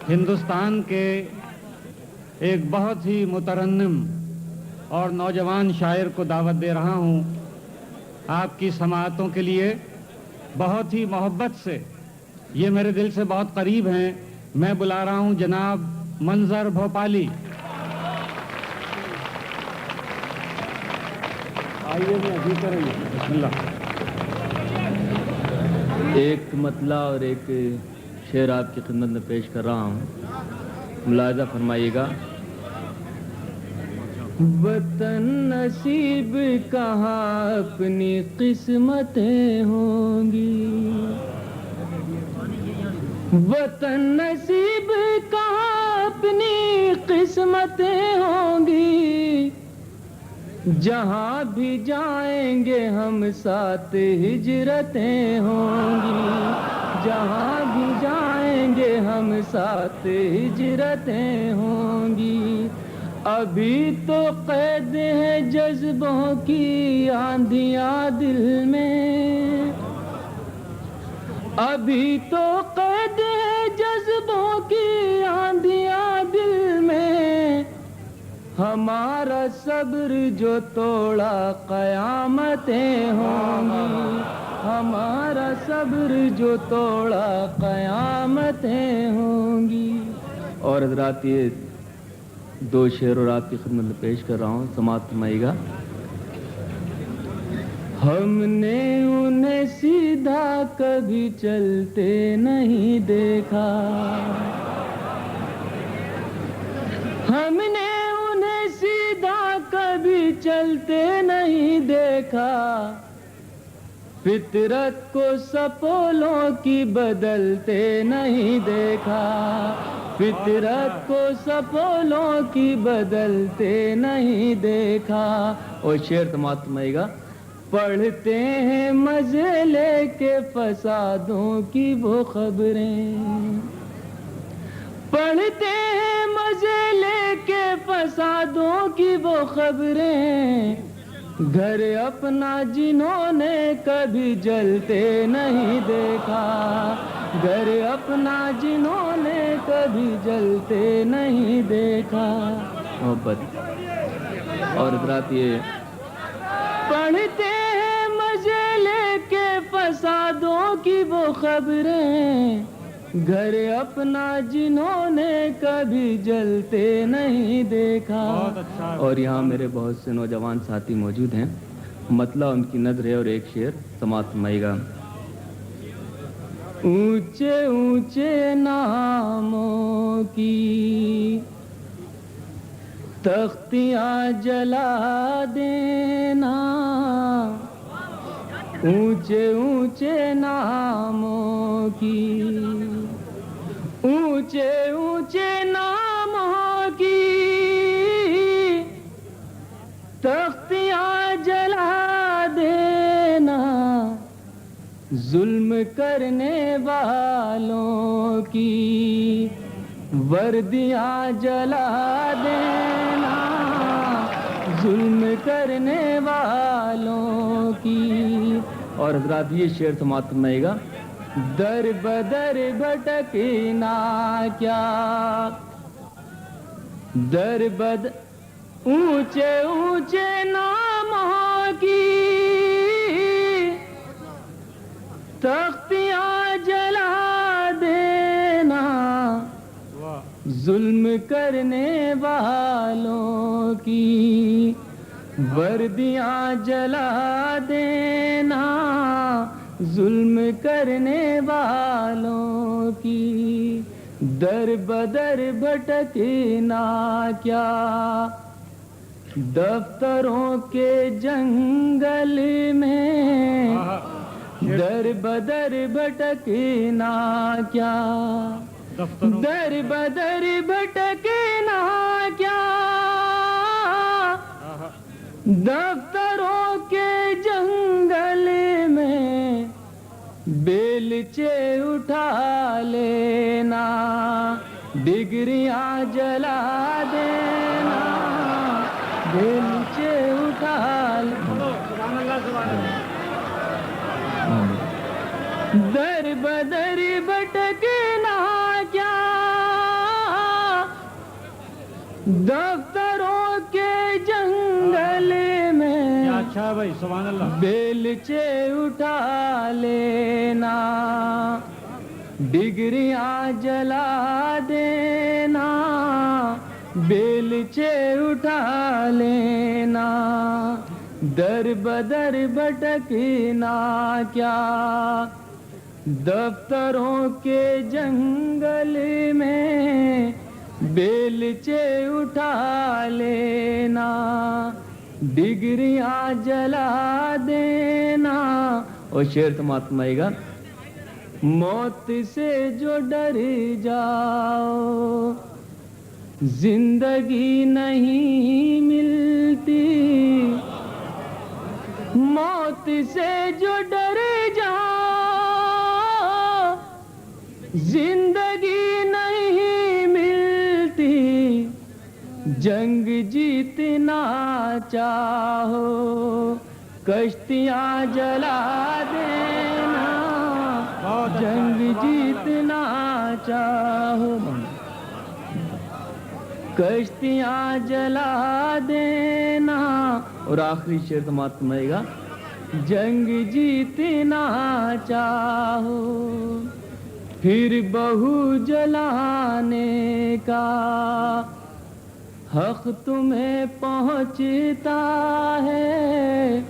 ہندوستان کے ایک بہت ہی مترنم اور نوجوان شاعر کو دعوت دے رہا ہوں آپ کی سماعتوں کے لیے بہت ہی محبت سے. یہ میرے دل سے بہت قریب ہیں. میں بلا رہا ہوں جناب منظر بھوپالی. آئیے میں ابھی کریں گے. بسم اللہ. ایک مطلع اور ایک شعر آپ کی خدمت میں پیش کر رہا ہوں, ملاحظہ فرمائیے گا. وطن نصیب کہاں اپنی قسمتیں ہوں گی, وطن نصیب کہاں اپنی قسمتیں ہوں گی, جہاں بھی جائیں گے ہم ساتھ ہجرتیں ہوں گی, جہاں بھی جائیں گے ہم ساتھ ہجرتیں ہوں گی. ابھی تو قید ہے جذبوں کی آندھیاں دل میں, ابھی تو قید ہے جذبوں کی آندھیاں دل میں, ہمارا صبر جو توڑا قیامتیں ہوں گی, ہمارا صبر جو توڑا قیامتیں ہوں گی. اور حضرات یہ دو شعر اور آپ کی خدمت میں پیش کر رہا ہوں, سماعت فرمائیے گا. ہم نے انہیں سیدھا کبھی چلتے نہیں دیکھا, ہم نے انہیں سیدھا کبھی چلتے نہیں دیکھا, فطرت کو سپولوں کی بدلتے نہیں دیکھا, فطرت کو سپولوں کی بدلتے نہیں دیکھا. اور شعر سماعت فرمائیے گا. پڑھتے ہیں مزے لے کے فسادوں کی وہ خبریں, پڑھتے ہیں مزے لے کے فسادوں کی وہ خبریں, گھر اپنا جنہوں نے کبھی جلتے نہیں دیکھا, گھر اپنا جنہوں نے کبھی جلتے نہیں دیکھا. محبت اور حضرات یہ پڑھتے ہیں مزے لے کے فسادوں کی وہ خبریں, گھر اپنا جنہوں نے کبھی جلتے نہیں دیکھا. اور یہاں میرے بہت سے نوجوان ساتھی موجود ہیں, مطلع ان کی نظر ہے اور ایک شعر سماعت فرمائیے گا. اونچے اونچے ناموں کی تختیاں جلا دینا, اونچے اونچے ناموں کی, اونچے اونچے ناموں کی تختیاں جلا دینا, ظلم کرنے والوں کی وردیاں جلا دینا, ظلم کرنے والوں کی. اور حضرات یہ شعر سماعت فرمائیے گا. در بدر بھٹکنا کیا, در بد اونچے اونچے ناموں کی تختیاں جلا دینا, ظلم کرنے والوں کی وردیاں جلا دینا, ظلم کرنے والوں کی. در بدر بھٹکنا کیا, دفتروں کے جنگل میں در بدر بھٹکنا کیا, در بدر بھٹکنا کیا, دفتروں کے جنگل میں بیلچے اٹھا لینا, ڈگریاں جلا دینا, بیلچے اٹھا لینا, در بدر بھٹکنا کیا, دفتروں کے جنگل میں اچھا بھائی، سبحان اللہ. بیلچے اٹھا لینا، ڈگریاں جلا دینا، بیلچے اٹھا لینا، در بدر بھٹکنا کیا، دفتروں کے جنگل میں بیلچے اٹھا لینا، ڈگریاں جلا دینا. اور شعر سماعت فرمائے گا. موت سے جو ڈر جاؤ زندگی نہیں ملتی، موت سے جو ڈر جاؤ زندگی نہیں ملتی، جنگ جیتنا چاہو کشتیاں جلا دینا، جنگ جیتنا چاہو کشتیاں جلا دینا. اور آخری شعر سماعت فرمائے گا. جنگ جیتنا چاہو پھر بہو جلانے کا حق تمہیں پہنچتا ہے،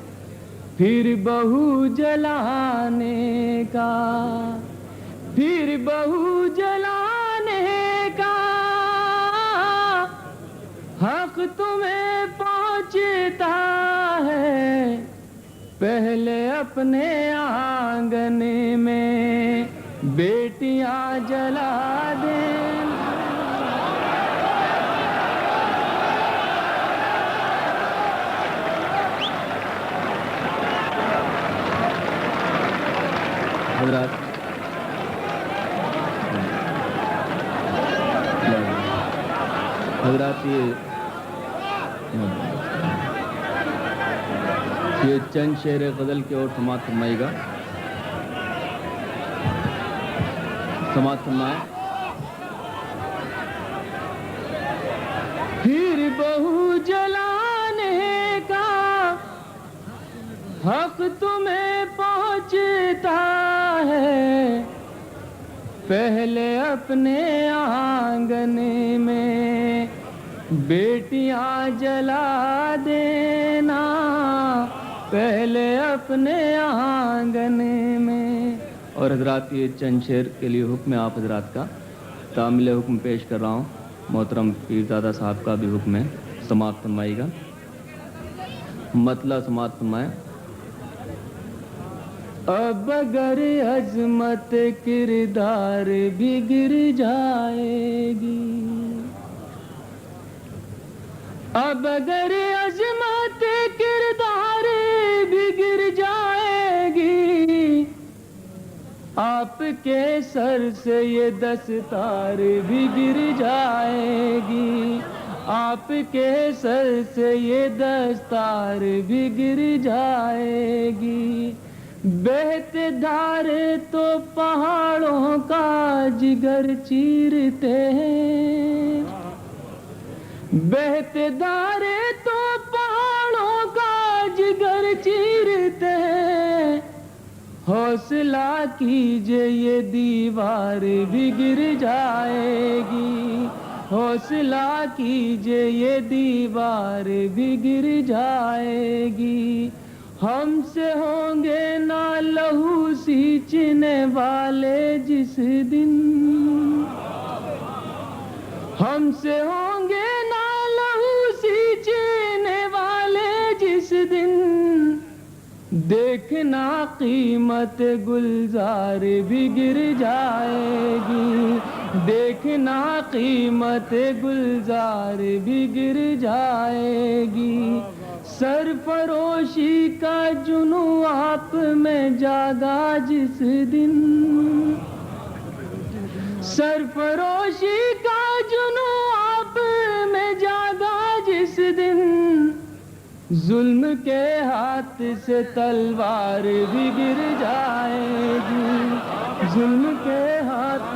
پھر بہو جلانے کا، پھر بہو جلانے کا حق تمہیں پہنچتا ہے، پہلے اپنے آنگن میں بیٹیاں جلا دینا. حضرات یہ چند شعر غزل کے اور سماعت فرمائے گا. سماعت فرمائے. پھر بہو جلانے کا حق تمہیں پہنچتا ہے، پہلے اپنے آنگن میں بیٹیاں جلا دینا، پہلے اپنے آنگن میں. اور حضرات یہ چند شعر کے لیے حکم ہے آپ حضرات کا، تعمیل حکم پیش کر رہا ہوں. محترم پیرزادہ صاحب کا بھی حکم ہے، سماعت فرمائے گا. مطلع سماعت فرمائے. اب اگر عظمت کردار بگڑ جائے گی، اب اگر عظمت کردار بگڑ جائے گی، آپ کے سر سے یہ دستار بگڑ جائے گی، آپ کے سر سے یہ دستار بگڑ جائے گی. بہتے دھارے تو پہاڑوں کا جگر چیرتے ہیں، بہتے دھارے تو پہاڑوں کا جگر چیرتے ہیں، حوصلہ کیجئے یہ دیوار بگڑ جائے گی، حوصلہ کیجئے یہ دیوار بگڑ جائے گی. ہم سے ہوں گے نہ لہو سینچنے والے جس دن، ہم سے ہوں گے نہ لہو سینچنے والے جس دن، دیکھنا قیمت گلزار بگڑ جائے گی، دیکھنا قیمت گلزار بگڑ جائے گی. سرفروشی کا جنوں آپ میں جاگا جس دن، سرفروشی کا جنوں آپ میں جاگا جس دن، ظلم کے ہاتھ سے تلوار بگڑ جائے گی، ظلم کے ہاتھ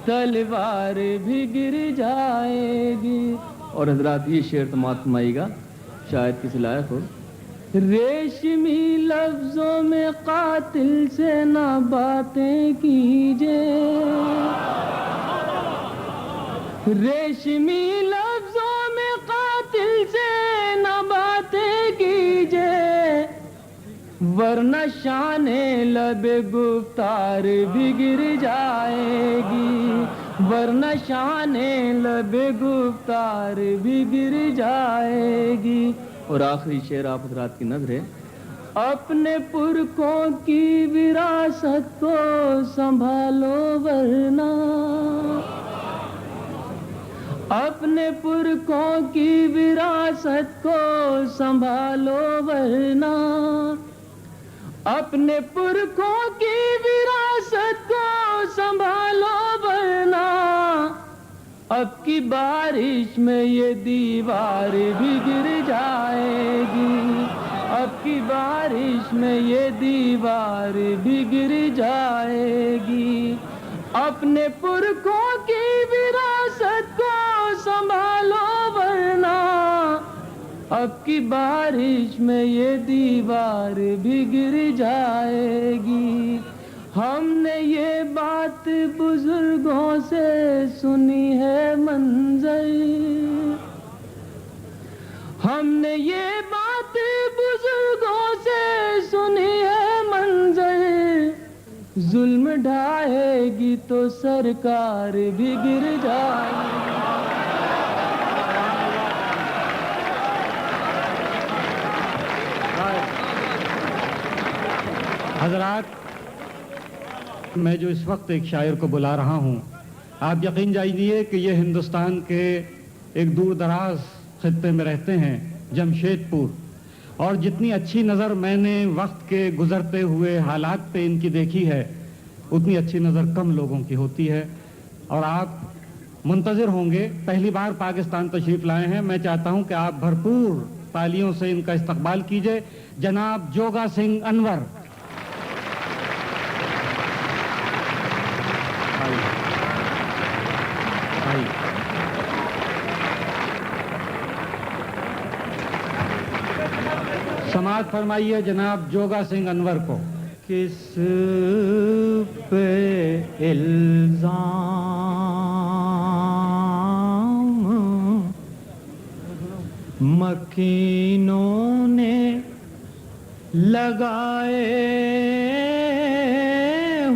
سے تلوار بھی گر جائے گی. اور حضرات یہ شعر سماعت فرمائیے گا شاید کسی لائق ہو. ریشمی لفظوں میں قاتل سے نہ باتیں کیجے, ریشمی لفظوں میں قاتل سے نہ باتیں کیجے, ورنہ شان لب گفتار بھی گر جائے گی, ورنہ شان لب گفتار بھی گر جائے گی. اور آخری شعر آپ حضرات کی نظر ہے. اپنے پرکھوں کی وراثت کو سنبھالو ورنہ, اپنے پرکھوں کی وراثت کو سنبھالو ورنہ, اپنے پرکھوں کی وراثت کو سنبھالو ورنہ, اب کی بارش میں یہ دیوار بھی گر جائے گی, اب کی بارش میں یہ دیوار بھی گر جائے گی. اپنے پرکھوں کی وراثت کو سنبھالو ورنہ, اب کی بارش میں یہ دیوار بھی گر جائے گی. ہم نے یہ بات بزرگوں سے سنی ہے منظر, ہم نے یہ بات بزرگوں سے سنی ہے منظر, ظلم ڈھائے گی تو سرکار بھی گر جائے گی. حضرات, میں جو اس وقت ایک شاعر کو بلا رہا ہوں, آپ یقین جانیے کہ یہ ہندوستان کے ایک دور دراز خطے میں رہتے ہیں, جمشید پور, اور جتنی اچھی نظر میں نے وقت کے گزرتے ہوئے حالات پہ ان کی دیکھی ہے, اتنی اچھی نظر کم لوگوں کی ہوتی ہے. اور آپ منتظر ہوں گے, پہلی بار پاکستان تشریف لائے ہیں, میں چاہتا ہوں کہ آپ بھرپور تالیوں سے ان کا استقبال کیجئے. جناب جوگا سنگھ انور. سماعت فرمائیے جناب جوگا سنگھ انور کو. کس پہ الزام مکینوں نے لگائے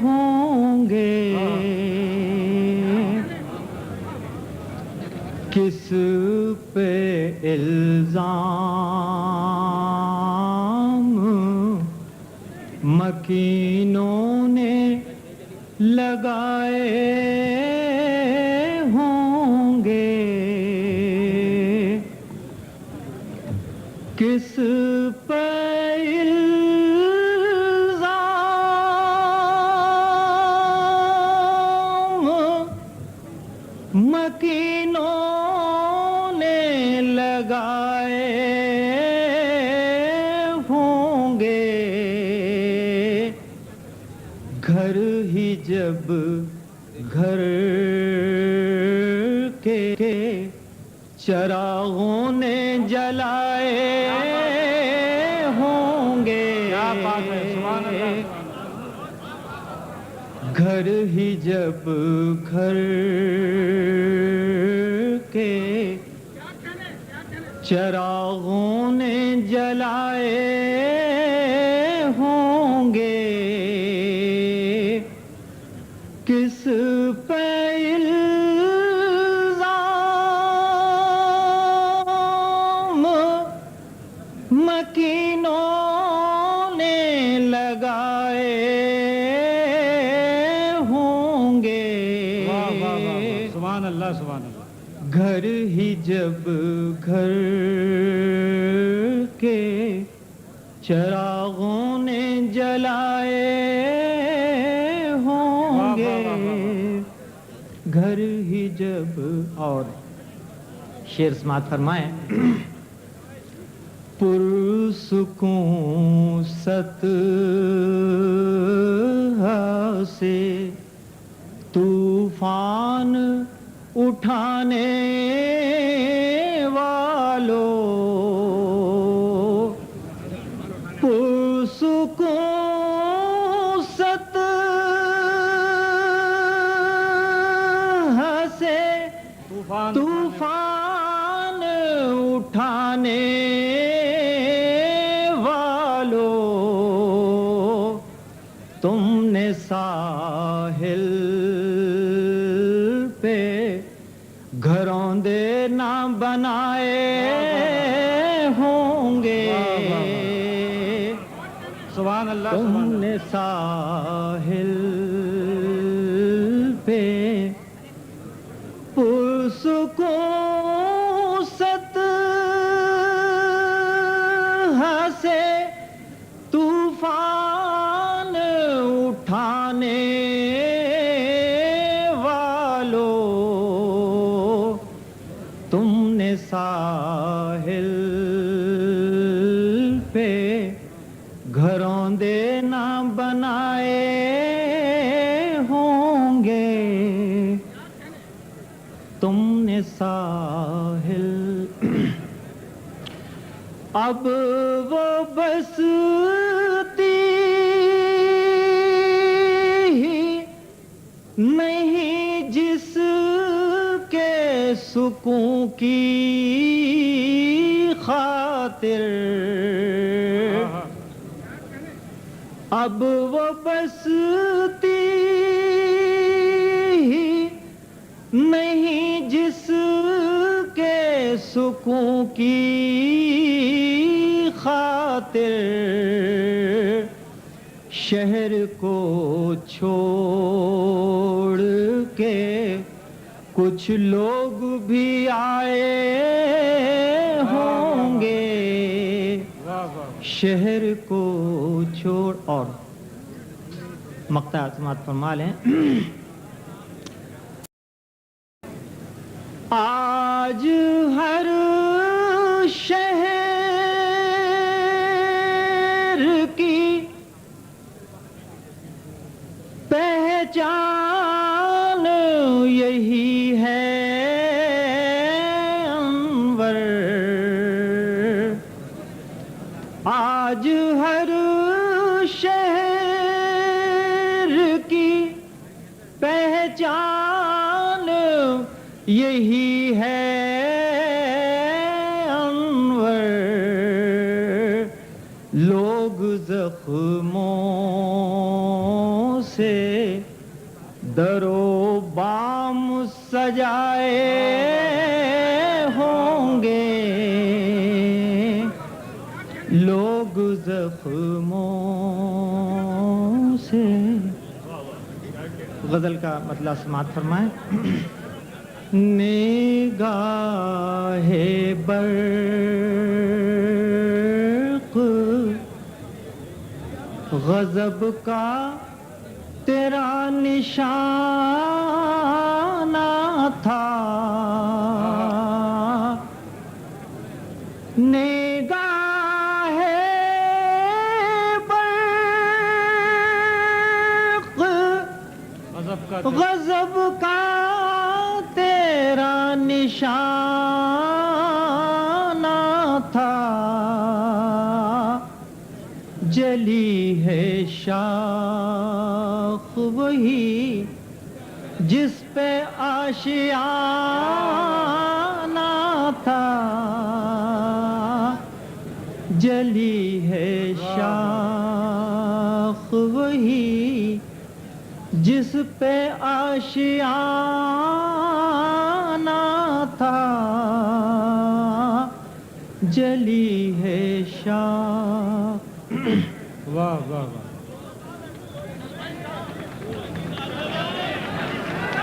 ہوں گے, کس پہ الزام مکینوں نے لگائے ہوں گے, کس پہ الزام مکینوں نے لگائے ہوں گے, گھر ہی جب گھر کے چراغوں نے جلائے ہوں گے, گھر ہی جب گھر کے چراغوں نے جلائے ہوں گے, کس پہ الزام مکینوں نے لگائے ہوں گے. سبحان اللہ, سبحان اللہ. گھر ہی جب گھر کے چراغوں نے جلائے ہوں گے, گھر ہی جب. اور شعر سماعت فرمائیں. پرسکون سطح سے طوفان طوفان اٹھانے والوں پرسکون ست ہنسے طوفان اٹھانے والوں تم نے ساحل پہ گھروں دے نہ بنائے ہوں گے سبحان اللہ تم نے ساحل پہ پرسکون ست ہنسے طوفان اٹھانے والوں تم نے ساحل پہ گھروں دے نہ بنائے ہوں گے تم نے ساحل اب وہ بستی ہی نہیں جس کے سکون کی خاطر اب وہ بستی ہی نہیں جس کے سکون کی خاطر شہر کو چھوڑ کے کچھ لوگ بھی آئے ہوں گے شہر کو چھوڑ اور مقطع سماعت فرما لیں آج ہر شہر کی پہچان یہی ہے انور آج ہر شہر کی پہچان یہی ہے انور لوگ زخموں سے در و بام سجائے ہوں گے لوگ زخموں سے غزل کا مطلب سماعت فرمائیں نگاہ برق غضب کا تیرا نشانہ تھا نگاہ برق غضب کا تیرا نشانہ تھا جلی ہے شاخ وہی جس پہ آشیانہ تھا جلی ہے شاخ وہی جس پہ آشیانہ تھا جلی ہے شاخ واہ واہ واہ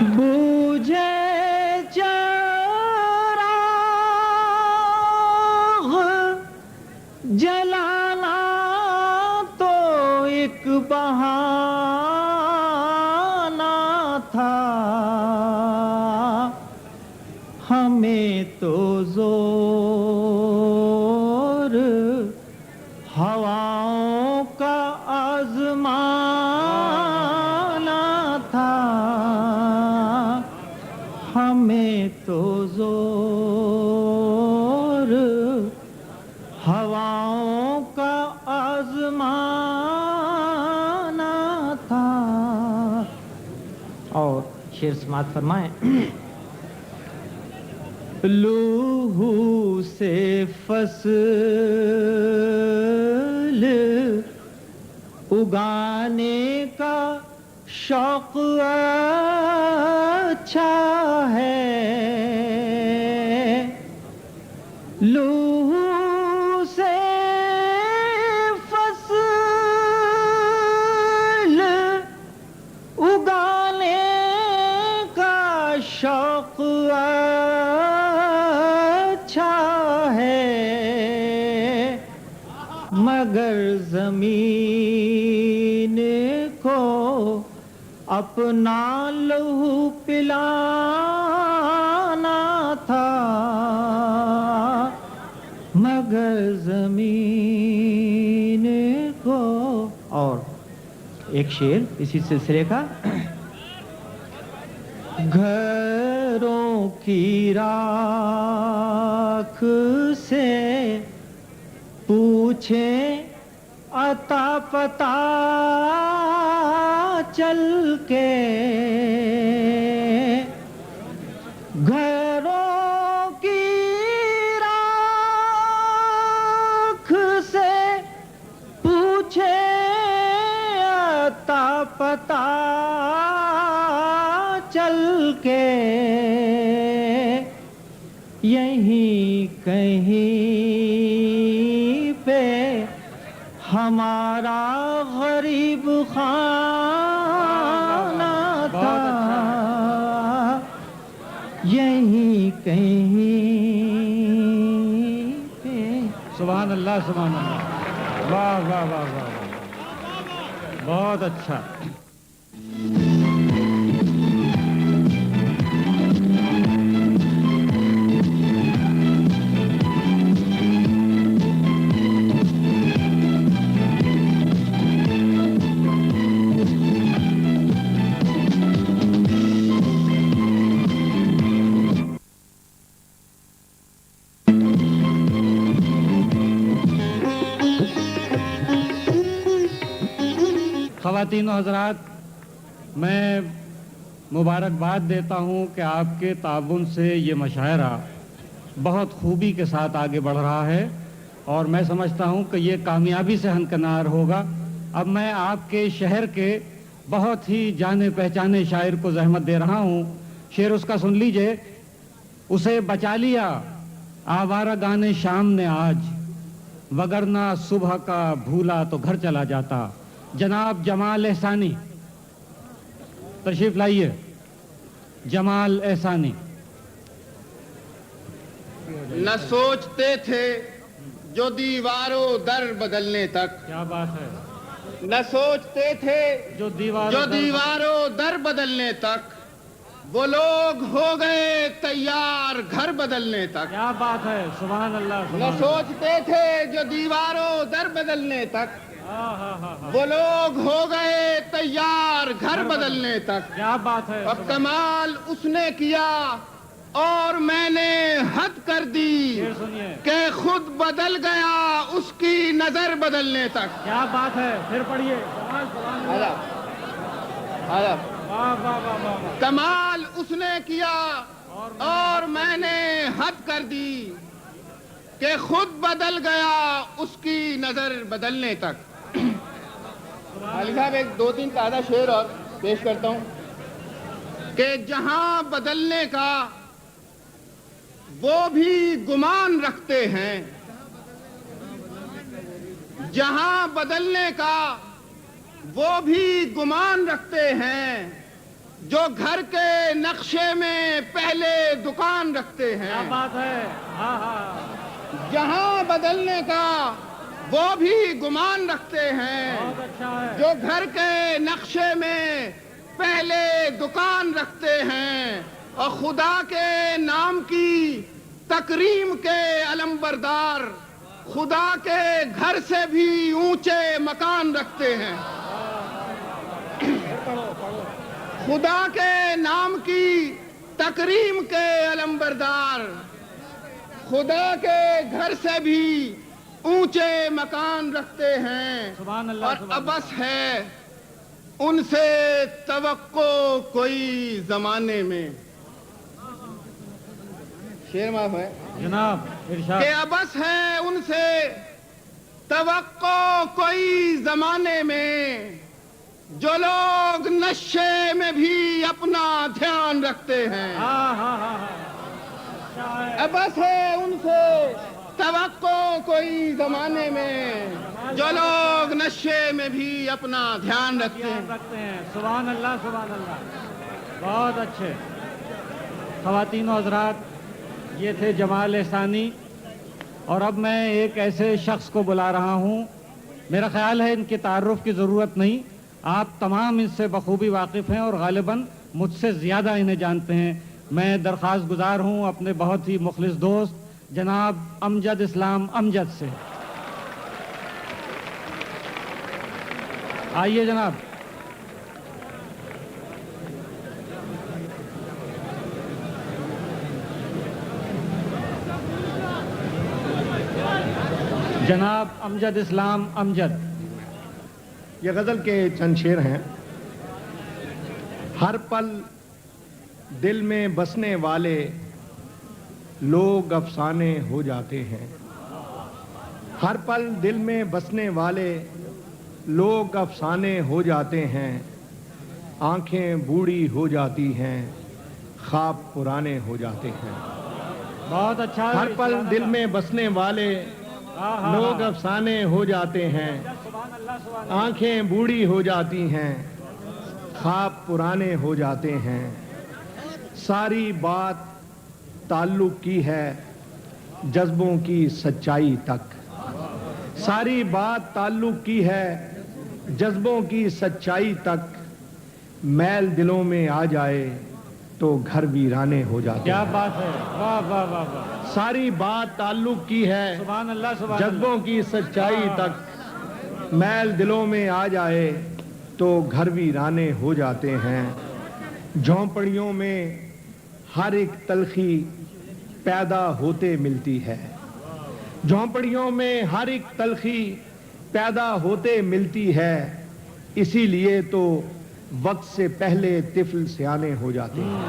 بوجھے چراغ جلانا تو ایک بہانہ تھا ہمیں تو زور ہواؤں کا آزمانا تھا ہمیں تو زور ہواؤں کا آزمانا تھا. اور شعر سماعت فرمائیں. لوہو سے فصل اگانے کا شوق اچھا ہے. لوہو سے فصل اگانے کا شوق اچھا ہے، مگر زمین کو اپنا لہو پلانا تھا. مگر زمین کو. اور ایک شعر اسی سلسلے کا. گھروں کی راکھ سے پوچھیں عطا پتا چل کے. گھروں کی راکھ سے پوچھیں عطا پتا چل کے. یہیں کہیں پہ ہمارا غریب خانہ تھا. یہیں کہیں پہ. سبحان اللہ سبحان اللہ. واہ واہ واہ واہ واہ. بہت اچھا. خواتین و حضرات، میں مبارکباد دیتا ہوں کہ آپ کے تعاون سے یہ مشاعرہ بہت خوبی کے ساتھ آگے بڑھ رہا ہے اور میں سمجھتا ہوں کہ یہ کامیابی سے ہنکنار ہوگا. اب میں آپ کے شہر کے بہت ہی جانے پہچانے شاعر کو زحمت دے رہا ہوں. شعر اس کا سن لیجئے. اسے بچا لیا آوارہ گانے شام نے آج، وگرنہ صبح کا بھولا تو گھر چلا جاتا. جناب جمال احسانی تشریف لائیے. جمال احسانی. نہ سوچتے تھے جو دیواروں در بدلنے تک. کیا بات ہے. نہ سوچتے تھے جو دیواروں در بدلنے تک. وہ لوگ ہو گئے تیار گھر بدلنے تک. کیا بات ہے. سبحان اللہ. نہ سوچتے تھے جو دیواروں در بدلنے تک. وہ لوگ ہو گئے تیار گھر بدلنے تک. کیا بات ہے. اب کمال اس نے کیا اور میں نے حد کر دی کہ خود بدل گیا اس کی نظر بدلنے تک. کیا بات ہے. پھر پڑھیے. کمال اس نے کیا اور میں نے حد کر دی کہ خود بدل گیا اس کی نظر بدلنے تک. علی صاحب ایک دو تین تازہ شعر اور پیش کرتا ہوں کہ جہاں بدلنے کا وہ بھی گمان رکھتے ہیں. جہاں بدلنے کا وہ بھی گمان رکھتے ہیں. جو گھر کے نقشے میں پہلے دکان رکھتے ہیں. کیا بات ہے. جہاں بدلنے کا وہ بھی گمان رکھتے ہیں. جو گھر کے نقشے میں پہلے دکان رکھتے ہیں اور خدا کے نام کی تکریم کے علمبردار خدا کے گھر سے بھی اونچے مکان رکھتے ہیں. خدا کے نام کی تکریم کے علمبردار، خدا کے گھر سے بھی اونچے مکان رکھتے ہیں، سبحان اللہ، اور سبحان ابس ہے ان سے توقع کوئی زمانے میں. شعر معاف ہے جناب ارشاد. کہ ابس ہے ان سے توقع کوئی زمانے میں، جو لوگ نشے میں بھی اپنا دھیان رکھتے ہیں. ہاں ہاں ہاں ہاں. شاعر. ابس ہے ان سے توقع کوئی زمانے میں، جو لوگ نشے میں بھی اپنا دھیان رکھتے ہیں. دھیان رکھتے ہیں. سبحان اللہ، سبحان اللہ. بہت اچھے. خواتین و حضرات، یہ تھے جمال احسانی، اور اب میں ایک ایسے شخص کو بلا رہا ہوں، میرا خیال ہے ان کے تعارف کی ضرورت نہیں، آپ تمام اس سے بخوبی واقف ہیں اور غالباً مجھ سے زیادہ انہیں جانتے ہیں. میں درخواست گزار ہوں اپنے بہت ہی مخلص دوست جناب امجد اسلام امجد سے. آئیے جناب. جناب امجد اسلام امجد. یہ غزل کے چند شعر ہیں. ہر پل دل میں بسنے والے لوگ افسانے ہو جاتے ہیں. ہر پل دل میں بسنے والے لوگ افسانے ہو جاتے ہیں. آنکھیں بوڑھی ہو جاتی ہیں، خواب پرانے ہو جاتے ہیں. بہت اچھا. ہر پل دل میں بسنے والے لوگ افسانے ہو جاتے ہیں. آنکھیں بوڑھی ہو جاتی ہیں، خواب پرانے ہو جاتے ہیں. ساری بات تعلق کی ہے جذبوں کی سچائی تک. ساری بات تعلق کی ہے جذبوں کی سچائی تک. میل دلوں میں آ جائے تو گھر ویرانے ہو جاتے کیا ہیں. بات ہے. واہ واہ واہ واہ. ساری بات تعلق کی ہے سبحان اللہ، سبحان جذبوں کی سچائی تک. میل دلوں میں آ جائے تو گھر ویرانے ہو جاتے ہیں. جھونپڑیوں میں ہر ایک تلخی پیدا ہوتے ملتی ہے. جھونپڑیوں میں ہر ایک تلخی پیدا ہوتے ملتی ہے. اسی لیے تو وقت سے پہلے طفل سیانے ہو جاتے ہیں.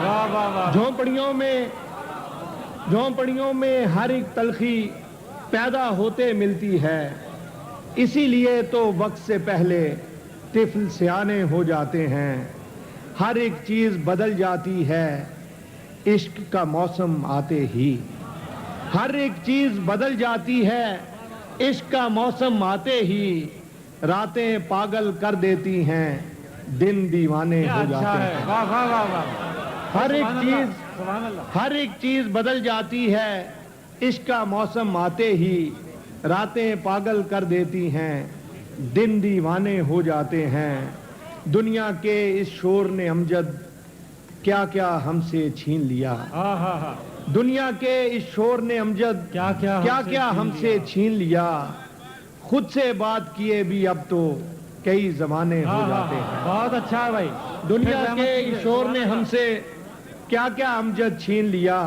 واہ واہ واہ. جھونپڑیوں میں ہر ایک تلخی پیدا ہوتے ملتی ہے. اسی لیے تو وقت سے پہلے طفل سیانے ہو جاتے ہیں. ہر ایک چیز بدل جاتی ہے عشق کا موسم آتے ہی. ہر ایک چیز بدل جاتی ہے عشق کا موسم آتے ہی. راتیں پاگل کر دیتی ہیں، دن دیوانے کیا ہو اچھا جاتے ہے. ہیں. واہ واہ واہ واہ. ہر ایک چیز بدل جاتی ہے عشق کا موسم آتے ہی. راتیں پاگل کر دیتی ہیں، دن دیوانے ہو جاتے ہیں. دنیا کے اس شور نے امجد کیا کیا ہم سے چھین لیا. ہاں ہاں ہاں. دنیا کے اس شور نے امجد کیا کیا ہم سے چھین لیا. خود سے بات کیے بھی اب تو کئی زمانے ہو جاتے ہیں. بہت اچھا ہے بھائی. دنیا کے اس شور نے ہم سے کیا امجد چھین لیا.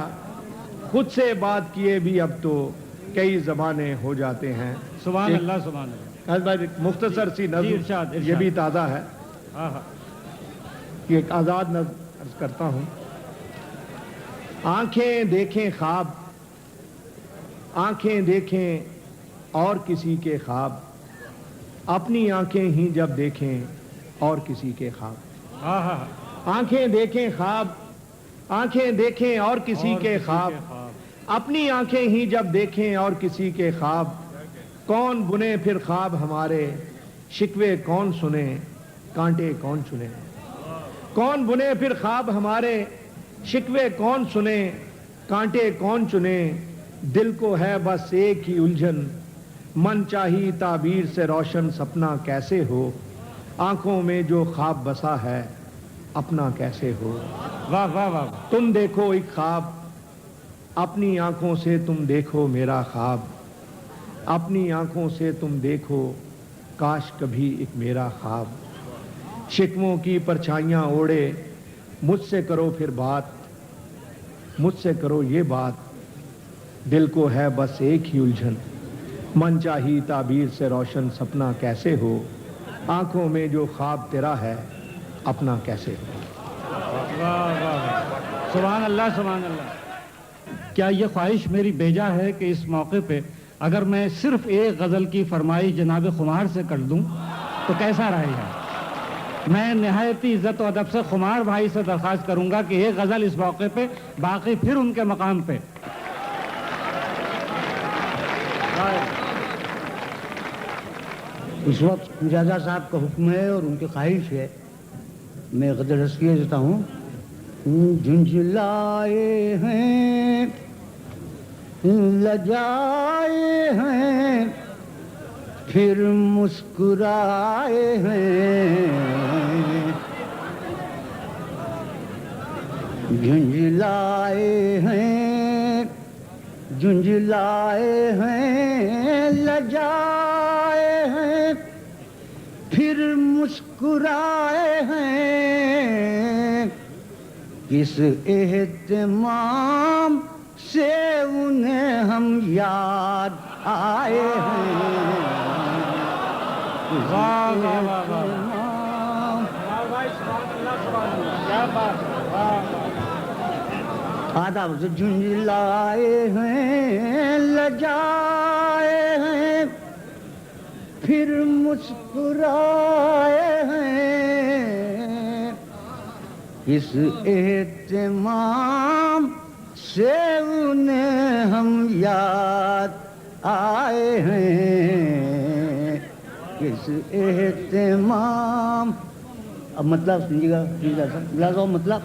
خود سے بات کیے بھی اب تو کئی زمانے ہو جاتے ہیں. سبحان اللہ، سبحان اللہ. بھائی مختصر سی ارشاد، نظم، ارشاد. یہ بھی تازہ ہے. ہاں ہاں. یہ ایک آزاد نظم عرض کرتا ہوں. آنکھیں دیکھیں خواب، آنکھیں دیکھیں اور کسی کے خواب. اپنی آنکھیں ہی جب دیکھیں اور کسی کے خواب. ہاں ہاں. آنکھیں دیکھیں خواب، آنکھیں دیکھیں اور کسی کے خواب. اپنی آنکھیں ہی جب دیکھیں اور کسی کے خواب. کون بنے پھر خواب ہمارے، شکوے کون سنے، کانٹے کون چنے. کون بنے پھر خواب ہمارے، شکوے کون سنے، کانٹے کون چنے. دل کو ہے بس ایک ہی الجھن، من چاہی تعبیر سے روشن سپنا کیسے ہو. آنکھوں میں جو خواب بسا ہے اپنا کیسے ہو. واہ واہ واہ. تم دیکھو ایک خواب، اپنی آنکھوں سے تم دیکھو میرا خواب. اپنی آنکھوں سے تم دیکھو کاش کبھی ایک میرا خواب. شکووں کی پرچھائیاں اوڑے مجھ سے کرو پھر بات، مجھ سے کرو یہ بات، دل کو ہے بس ایک ہی الجھن، من چاہی تعبیر سے روشن سپنا کیسے ہو، آنکھوں میں جو خواب تیرا ہے اپنا کیسے ہو۔ واہ واہ، سبحان اللہ سبحان اللہ۔ کیا یہ خواہش میری بیجا ہے کہ اس موقع پہ اگر میں صرف ایک غزل کی فرمائش جناب خمار سے کر دوں تو کیسا رہے گا؟ میں نہایتی عزت و ادب سے خمار بھائی سے درخواست کروں گا کہ ایک غزل اس موقع پہ، باقی پھر ان کے مقام پہ۔ اس وقت مرزا صاحب کا حکم ہے اور ان کی خواہش ہے، میں غزل رسیہ دیتا ہوں۔ جھنجھلائے ہیں لجائے ہیں پھر مسکرائے ہیں، جھنجھلائے ہیں جھنجھلائے ہیں لجائے ہیں پھر مسکرائے ہیں، کس اہتمام سے انہیں ہم یاد آئے ہیں، واہ واہ واہ واہ، کیا بات ہے، واہ واہ۔ آداب سے جھنجھلائے ہیں لجائے ہیں پھر مسکرائے ہیں، اس اہتمام سے انہیں ہم یاد آئے ہیں، اس اہتمام۔ اب مطلب سنیے گا مطلب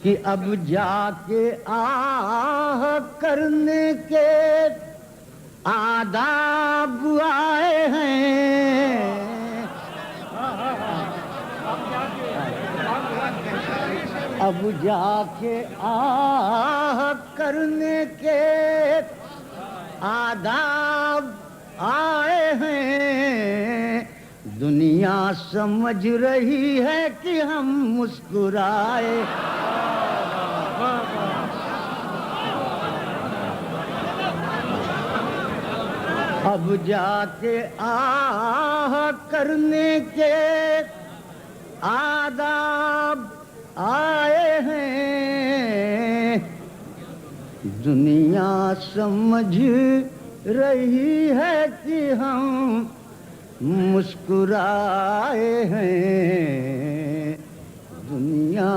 کہ اب جا کے آہ کرنے کے آداب آئے ہیں، اب جا کے آہ کرنے کے آداب آئے ہیں، دنیا سمجھ رہی ہے کہ ہم مسکرائے، اب جا کے آہ کرنے کے آداب آئے ہیں، دنیا سمجھ رہی ہے کہ ہم مسکرائے ہیں، دنیا۔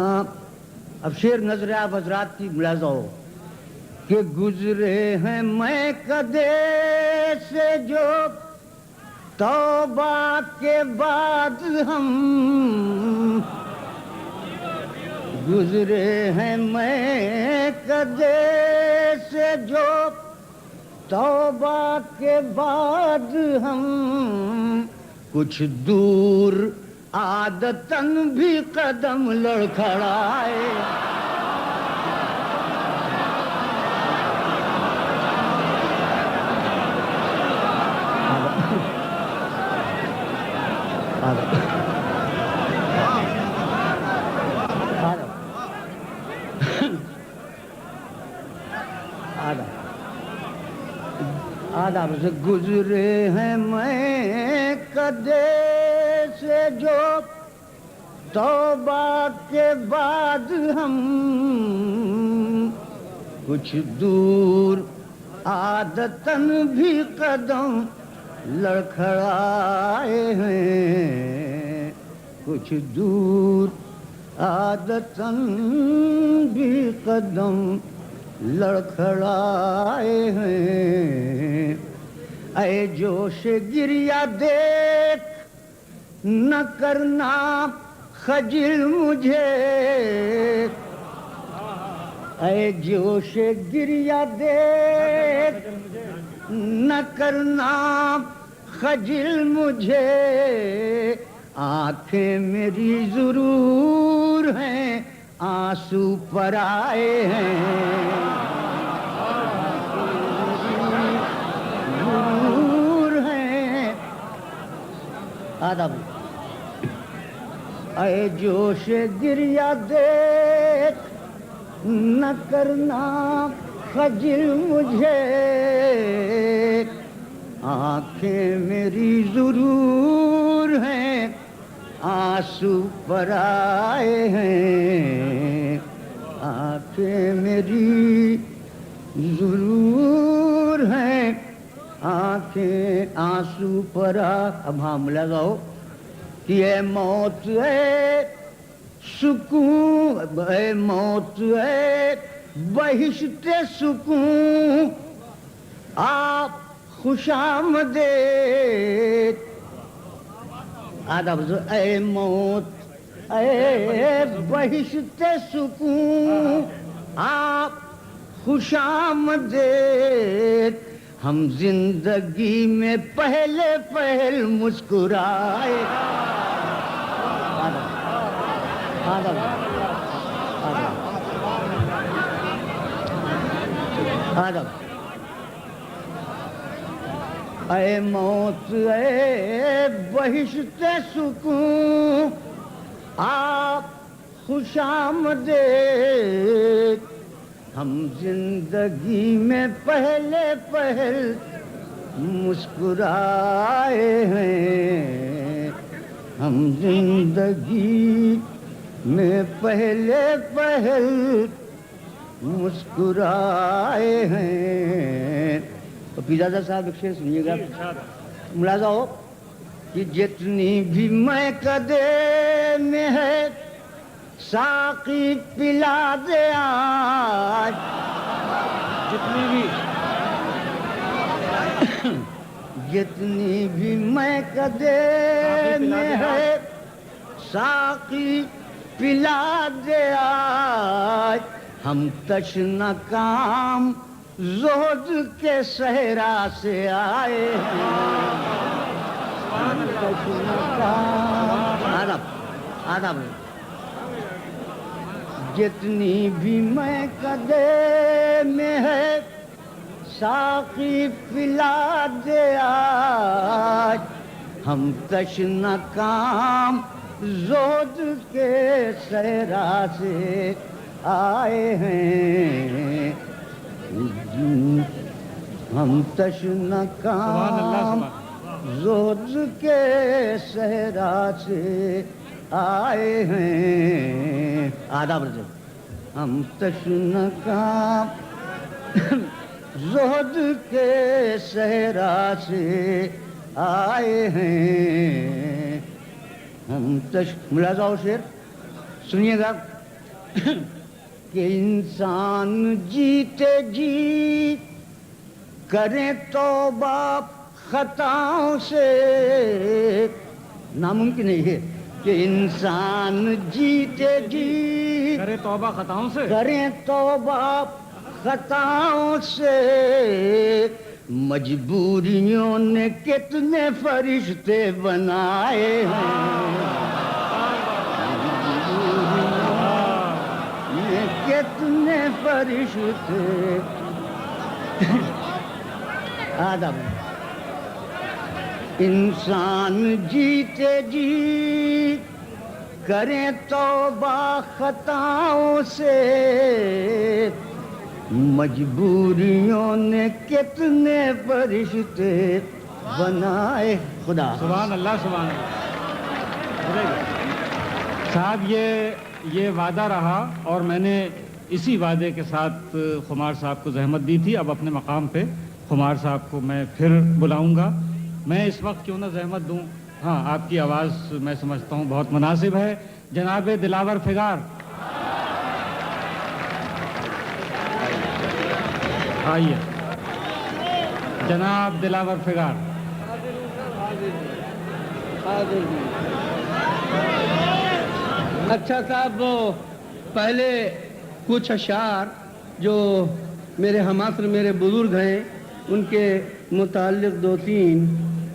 اب شعر نظر آپ حضرات کی ملاحظہ ہو کہ گزرے ہیں میں کدے سے جو توبہ کے بعد ہم، گزرے ہیں میں کدے سے جو توبہ کے بعد ہم، کچھ دور عادتاً بھی قدم لڑکھڑائے، آداب سے گزرے ہیں میں کدے سے جو توبہ کے بعد ہم، کچھ دور عادتاً بھی قدم لڑکھڑائے ہیں، کچھ دور عادتاً بھی قدم لڑکھڑائے ہیں، اے جوش گریہ دیکھ نہ کرنا خجل مجھے، اے جوش گریہ دیکھ نہ کرنا خجل مجھے، آنکھیں میری ضرور ہیں آنسو پر آئے ہیں، ضرور ہیں آداب۔ اے جوش گریہ دیکھ نہ کرنا خجل مجھے، آنکھیں میری ضرور ہیں آنسو پر آئے ہیں، آنکھیں میری ضرور ہیں آنکھیں آنسو پر اب ہاں لگاؤ کہ اے موت اے سکون، اے موت اے بہشت سکون، آپ خوش آمدید، آداب اے موت اے بہشت سکون، آپ خوش آمدید، ہم زندگی میں پہلے پہل مسکرائے، آداب آداب اے موت اے بہشت سکون، آپ خوش آمدید، ہم زندگی میں پہلے پہل مسکرائے ہیں، ہم زندگی میں پہلے پہل مسکرائے ہیں۔ تو پیرزادہ صاحب ایک شعر سنیے گا، ملاحظہ ہو کہ جتنی بھی میں قدے میں ہے ساقی پلا دے آج، جتنی بھی میں قدے میں ہے ساقی پلا دے آج، ہم تشنہ کام زہد کے صحرا سے آئے ہیں، ہم تشنہ کام آداب جتنی بھی میں قدے میں ہے ساقی پلا دے آج، ہم تشنہ کام زہد کے صحرا سے آئے ہیں، ہم تشنہ کام زہد کے صحرا سے آئے ہیں، آداب رجب ہم تشنہ کام زہد کے صحرا سے آئے ہیں، ہم ملاحظہ ہو شعر سنیے گا کہ انسان جیتے جی کریں توبہ خطاؤں سے، ناممکن ہے یہ کہ انسان جیتے جی کرے توبہ خطاؤں سے، کریں توبہ خطاؤں سے، مجبوریوں نے کتنے فرشتے بنائے ہیں، کتنے فرشتے آداب انسان جیتے جی کریں توبہ خطاؤں سے، مجبوریوں نے کتنے فرشتے بنائے، خدا سبحان اللہ سبحان اللہ۔ صاحب یہ وعدہ رہا اور میں نے اسی وعدے کے ساتھ خمار صاحب کو زحمت دی تھی، اب اپنے مقام پہ خمار صاحب کو میں پھر بلاؤں گا، میں اس وقت کیوں نہ زحمت دوں، ہاں آپ کی آواز میں سمجھتا ہوں بہت مناسب ہے، جناب دلاور فگار آئیے، جناب دلاور فگار۔ اچھا صاحب، وہ پہلے کچھ اشعار جو میرے ہمعصر میرے بزرگ ہیں ان کے متعلق دو تین،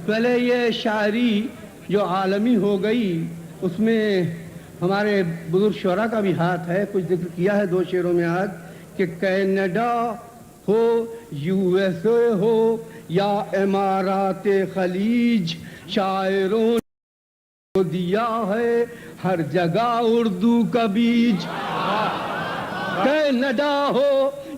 پہلے یہ شاعری جو عالمی ہو گئی اس میں ہمارے بزرگ شعراء کا بھی ہاتھ ہے، کچھ ذکر کیا ہے دو شعروں میں آج کہ کینیڈا ہو، یو ایس اے ہو یا امارات خلیج، شاعروں نے دیا ہے ہر جگہ اردو کا بیج۔ کینیڈا ہو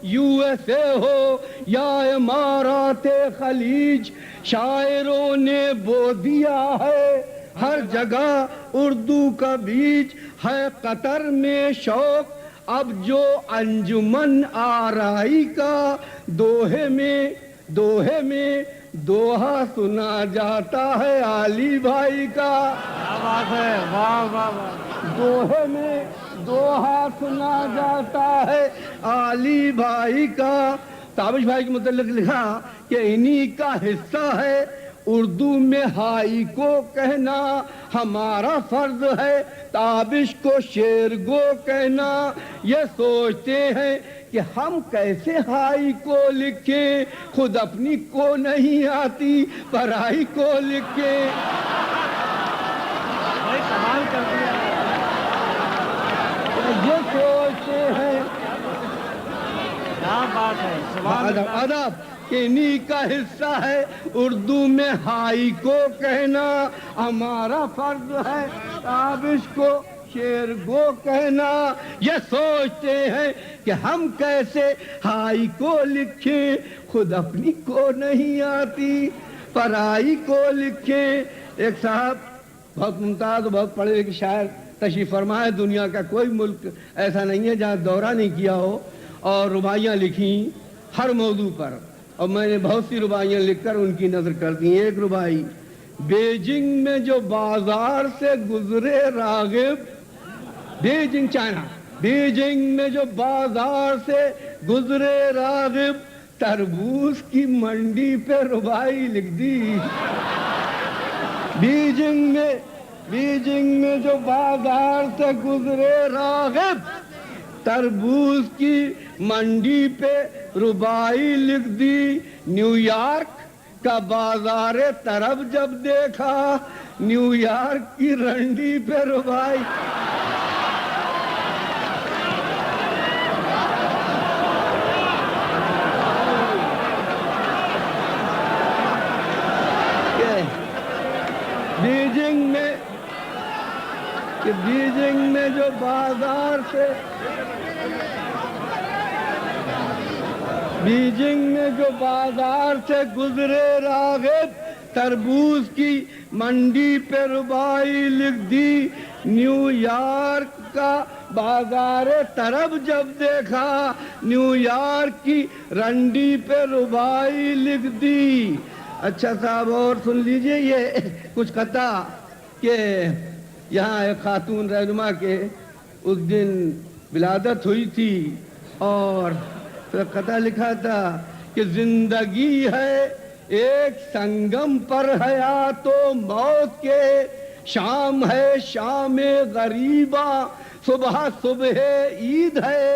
یو ایس اے ہو یا امارات خلیج، شاعروں نے بو دیا ہے ہر جگہ اردو کا بیج ہے قطر میں شوق اب جو انجمن آرائی کا دوہے میں دوہا سنا جاتا ہے علی بھائی کا کیا بات ہے، واہ واہ واہ. دوہے میں دوہا سنا جاتا ہے علی بھائی کا. تابش بھائی کے متعلق لکھا کہ انہی کا حصہ ہے اردو میں ہائی کو کہنا ہمارا فرض ہے، تابش کو شعر گو کہنا. یہ سوچتے ہیں کہ ہم کیسے ہائی کو لکھیں، خود اپنی کو نہیں آتی پرائی کو لکھیں. بھائی کمال کر دیا. یہ سوچتے ہیں کیا بات ہے، سبحان اللہ. ادب انہی کا حصہ ہے اردو میں ہائی کو کہنا ہمارا فرض ہے، تابش کو شعر گو کہنا. یہ سوچتے ہیں کہ ہم کیسے ہائی کو لکھیں، خود اپنی کو نہیں آتی پرائی کو لکھیں. ایک صاحب بہت ممتاز و بہت پڑھے لکھے شاعر تشریف فرما ہے. دنیا کا کوئی ملک ایسا نہیں ہے جہاں دورہ نہیں کیا ہو، اور رباعیاں لکھیں ہر موضوع پر، اور میں نے بہت سی رباعیاں لکھ کر ان کی نظر کر دی. ایک رباعی بیجنگ میں جو بازار سے گزرے راغب، بیجنگ چائنا، بیجنگ میں جو بازار سے گزرے راغب تربوز کی منڈی پہ رباعی لکھ دی. بیجنگ میں جو بازار سے گزرے راغب تربوز کی منڈی پہ رباعی لکھ دی. نیو یارک کا بازار طرب جب دیکھا نیو یارک کی رنڈی پہ رباعی. بیجنگ میں جو بازار سے گزرے راغب تربوز کی منڈی پہ رباعی لکھ دی. نیو یارک کا بازار طرب جب دیکھا نیو یارک کی رنڈی پہ رباعی لکھ دی. اچھا صاحب اور سن لیجئے یہ کچھ قطع کہ یہاں ایک خاتون رہنما کے اس دن ولادت ہوئی تھی، اور قطع لکھا تھا کہ زندگی ہے ایک سنگم پر حیات و موت کے، شام ہے شام غریبا صبح صبح عید ہے.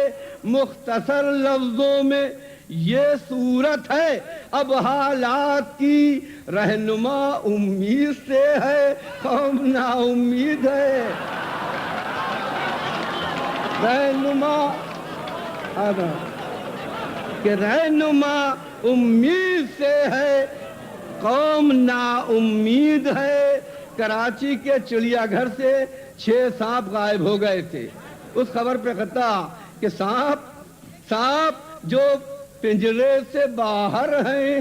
مختصر لفظوں میں یہ صورت ہے اب حالات کی، رہنما امید سے ہے قوم نا امید ہے. رہنما امید سے ہے قوم نا امید ہے. کراچی کے چڑیا گھر سے 6 سانپ غائب ہو گئے تھے. اس خبر پہ قطع کہ سانپ جو پنجرے سے باہر ہیں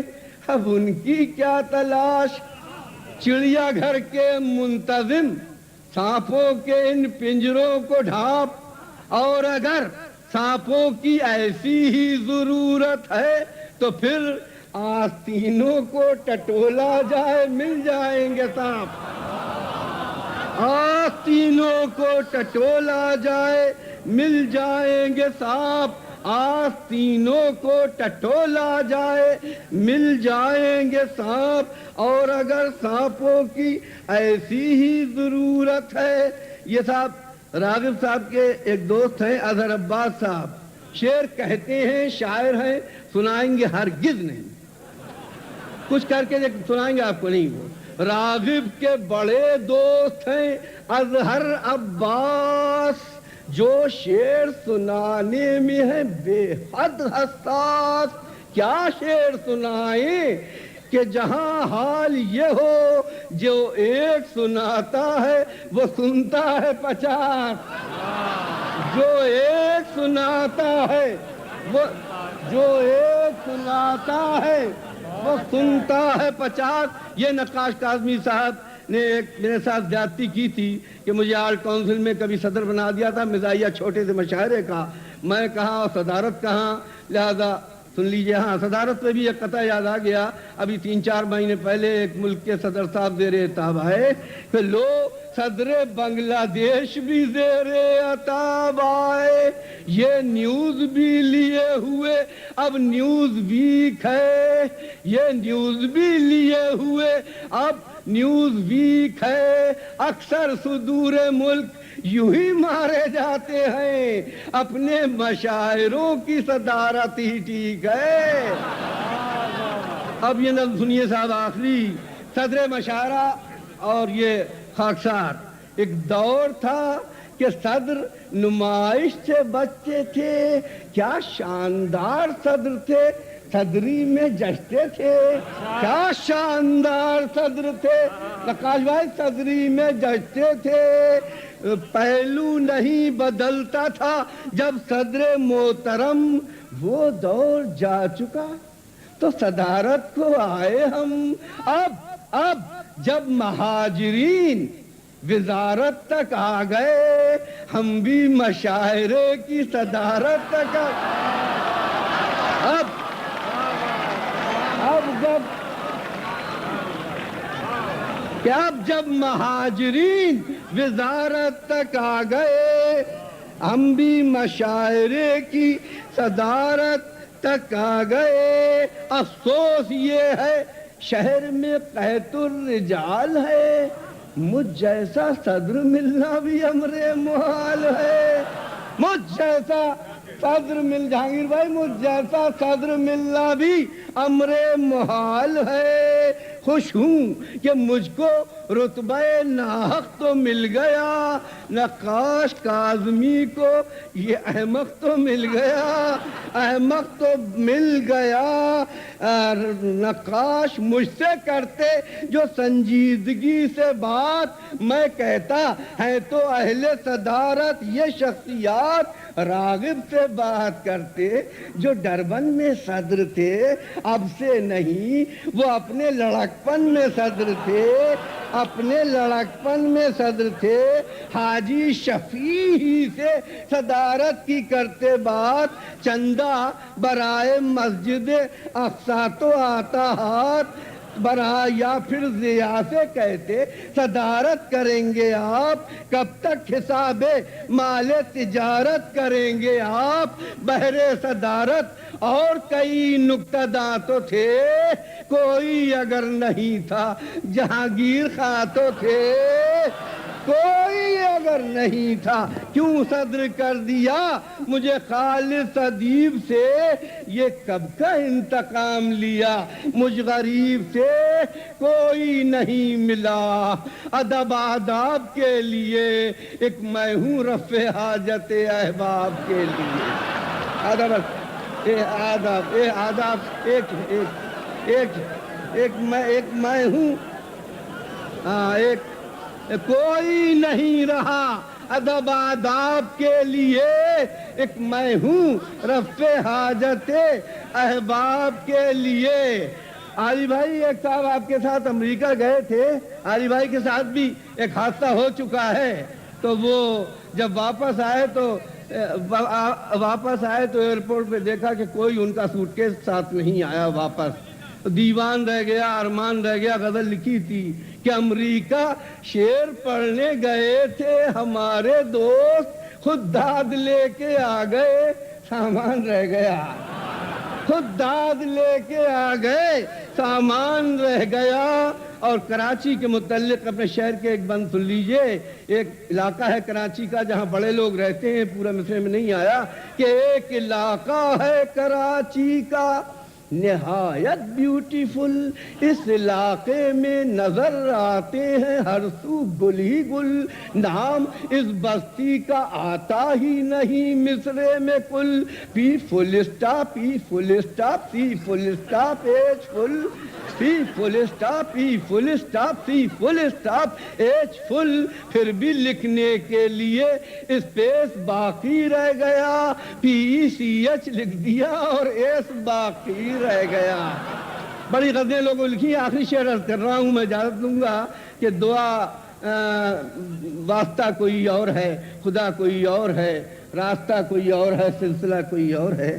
اب ان کی کیا تلاش. چڑیا گھر کے منتظم سانپوں کے ان پنجروں کو ڈھانپ، اور اگر سانپوں کی ایسی ہی ضرورت ہے تو پھر آستینوں کو ٹٹولا جائے مل جائیں گے سانپ. آستینوں کو ٹٹولا جائے مل جائیں گے سانپ، آستینوں کو ٹٹولا جائے مل جائیں گے سانپ. اور اگر سانپوں کی ایسی ہی ضرورت ہے. یہ صاحب راغب صاحب کے ایک دوست ہیں اظہر عباس صاحب، شعر کہتے ہیں، شاعر ہیں، سنائیں گے ہرگز نہیں، کچھ کر کے سنائیں گے آپ کو نہیں. وہ راغب کے بڑے دوست ہیں اظہر عباس، جو شعر سنانے میں ہے بے حد حساس. کیا شعر سنائیں کہ جہاں حال یہ ہو جو ایک سناتا ہے وہ سنتا ہے 50. جو ایک سناتا ہے وہ جو ایک سناتا ہے وہ سنتا ہے 50. یہ نقاش کاظمی صاحب نے ایک میرے ساتھ زیادتی کی تھی کہ مجھے آرٹ کونسل میں کبھی صدر بنا دیا تھا مزاحیہ چھوٹے سے مشاعرے کا. میں کہاں اور صدارت کہاں, لہذا سن لیجئے. ہاں, صدارت پہ بھی ایک قطعہ یاد آ گیا. ابھی 3-4 مہینے پہلے ایک ملک کے صدر صاحب زیر عتاب آئے کہ لو صدر بنگلہ دیش بھی زیر عتاب آئے, یہ نیوز بھی لیے ہوئے اب نیوز ویک ہے, یہ نیوز بھی لیے ہوئے اب نیوز ویک ہے. اکثر صدور ملک یوں ہی مارے جاتے ہیں, اپنے مشاعروں کی صدارت ہی ٹھیک ہے. اب یہ نظم سنیے صاحب آخری, صدر مشاعرہ اور یہ خاکسار. ایک دور تھا کہ صدر نمائش سے بچتے تھے, کیا شاندار صدر تھے, صدری میں جشتے تھے, کیا شاندار صدر تھے. نقاش بھائی صدری میں جشتے تھے, پہلو نہیں بدلتا تھا جب صدر محترم. وہ دور جا چکا تو صدارت کو آئے ہم. اب جب مہاجرین وزارت تک آ گئے ہم بھی مشاعرے کی صدارت تک اب جب مہاجرین وزارت تک آ گئے ہم بھی مشاعرے کی صدارت تک آ گئے. افسوس یہ ہے شہر میں قحط الرجال ہے, مجھ جیسا صدر ملنا بھی امر محال ہے. مجھ جیسا صدر جہانگیر بھائی مجھ جیسا صدر ملنا بھی امر محال ہے. خوش ہوں کہ مجھ کو رتبہ ناحق تو مل گیا, نقاش کاظمی کو یہ احمق تو مل گیا, احمق تو مل گیا. نقاش مجھ سے کرتے جو سنجیدگی سے بات, میں کہتا ہے تو اہل صدارت یہ شخصیات. راغب سے بات کرتے جو ڈربن میں صدر تھے, اب سے نہیں وہ اپنے لڑکپن میں صدر تھے, اپنے لڑکپن میں صدر تھے. حاجی شفیع ہی سے صدارت کی کرتے بات, چندہ برائے مسجد اقصی تو آتا ہاتھ. برا یا پھر ضیاء سے کہتے صدارت کریں گے آپ, کب تک حساب مال تجارت کریں گے آپ. بہرے صدارت اور کئی نکتہ داں تو تھے, کوئی اگر نہیں تھا جہانگیر خاں تو تھے, کوئی اگر نہیں تھا کیوں صدر کر دیا مجھے خالص ادیب سے. یہ کب کا انتقام لیا مجھ غریب سے, کوئی نہیں ملا ادب آداب کے لیے, ایک میں ہوں رفع حاجت احباب کے لیے. آداب ایک میں ہوں, ایک کوئی نہیں رہا ادب آداب کے لیے, ایک میں ہوں رفع حاجت احباب کے لیے. علی بھائی ایک صاحب آپ کے ساتھ امریکہ گئے تھے, علی بھائی کے ساتھ بھی ایک حادثہ ہو چکا ہے. تو وہ جب واپس آئے تو ایئرپورٹ پہ دیکھا کہ کوئی ان کا سوٹ کیس ساتھ نہیں آیا واپس. دیوان رہ گیا, ارمان رہ گیا. غزل لکھی تھی کہ امریکہ شعر پڑھنے گئے تھے ہمارے دوست, خود داد لے کے آ گئے سامان رہ گیا. خود داد لے کے آ گئے سامان رہ گیا. اور کراچی کے متعلق اپنے شہر کے ایک بند سن لیجئے. ایک علاقہ ہے کراچی کا جہاں بڑے لوگ رہتے ہیں, پورا مصرے میں نہیں آیا, کہ ایک علاقہ ہے کراچی کا نہایت بیوٹیفل، اس علاقے میں نظر آتے ہیں ہر سو گل ہی گل، نام اس بستی کا آتا ہی نہیں مصرے میں کل، پی فل اسٹاپ پی فل اسٹاپ سی فل اسٹاپ ایچ فل، پی فل اسٹاپ پی فل اسٹاپ سی فل اسٹاپ ایچ فل، پھر بھی لکھنے کے لیے اسپیس باقی رہ گیا، پی سی ایچ لکھ دیا اور ایس باقی رہ گیا۔ بڑی غزلیں لوگوں لکھی، آخری شعر عرض کر رہا ہوں، میں اجازت دوں گا کہ دعا واسطہ کوئی اور ہے، خدا کوئی اور ہے، راستہ کوئی اور ہے، سلسلہ کوئی اور ہے۔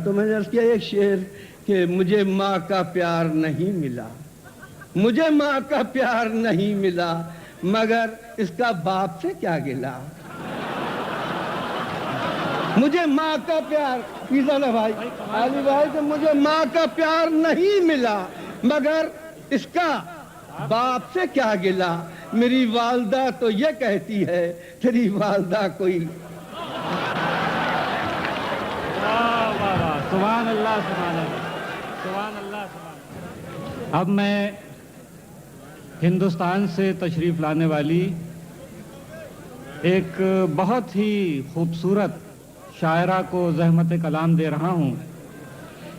تو میں نے عرض کیا ایک شعر کہ مجھے ماں کا پیار نہیں ملا، مجھے ماں کا پیار نہیں ملا، مگر اس کا باپ سے کیا گلا، مجھے ماں کا پیار، پیزا نا بھائی علی بھائی، کہ مجھے ماں کا پیار نہیں ملا مگر اس کا باپ سے کیا گلا، میری والدہ تو یہ کہتی ہے تیری والدہ کوئی۔ سبحان اللہ سبحان اللہ سبحان اللہ سبحان اللہ۔ اب میں ہندوستان سے تشریف لانے والی ایک بہت ہی خوبصورت شاعرہ کو زحمت کلام دے رہا ہوں۔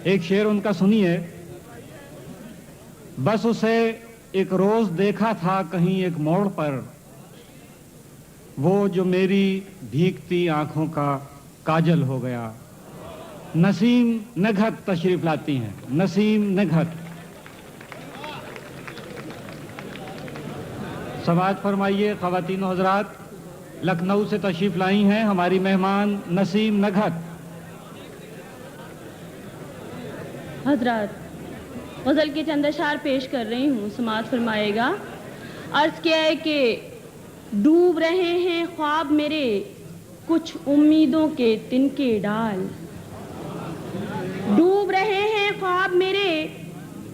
ایک شعر ان کا سنیے۔ بس اسے ایک روز دیکھا تھا کہیں ایک موڑ پر، وہ جو میری بھیگتی آنکھوں کا کاجل ہو گیا۔ نسیم نگہت تشریف لاتی ہیں، نسیم نگہت۔ سماعت فرمائیے خواتین و حضرات، لکھنؤ سے تشریف لائی ہیں ہماری مہمان نسیم نگہت۔ حضرات غزل کے چند اشعار پیش کر رہی ہوں، سماعت فرمائے گا۔ عرض کیا ہے کہ ڈوب رہے ہیں خواب میرے کچھ امیدوں کے تنکے ڈال، ڈوب رہے ہیں خواب میرے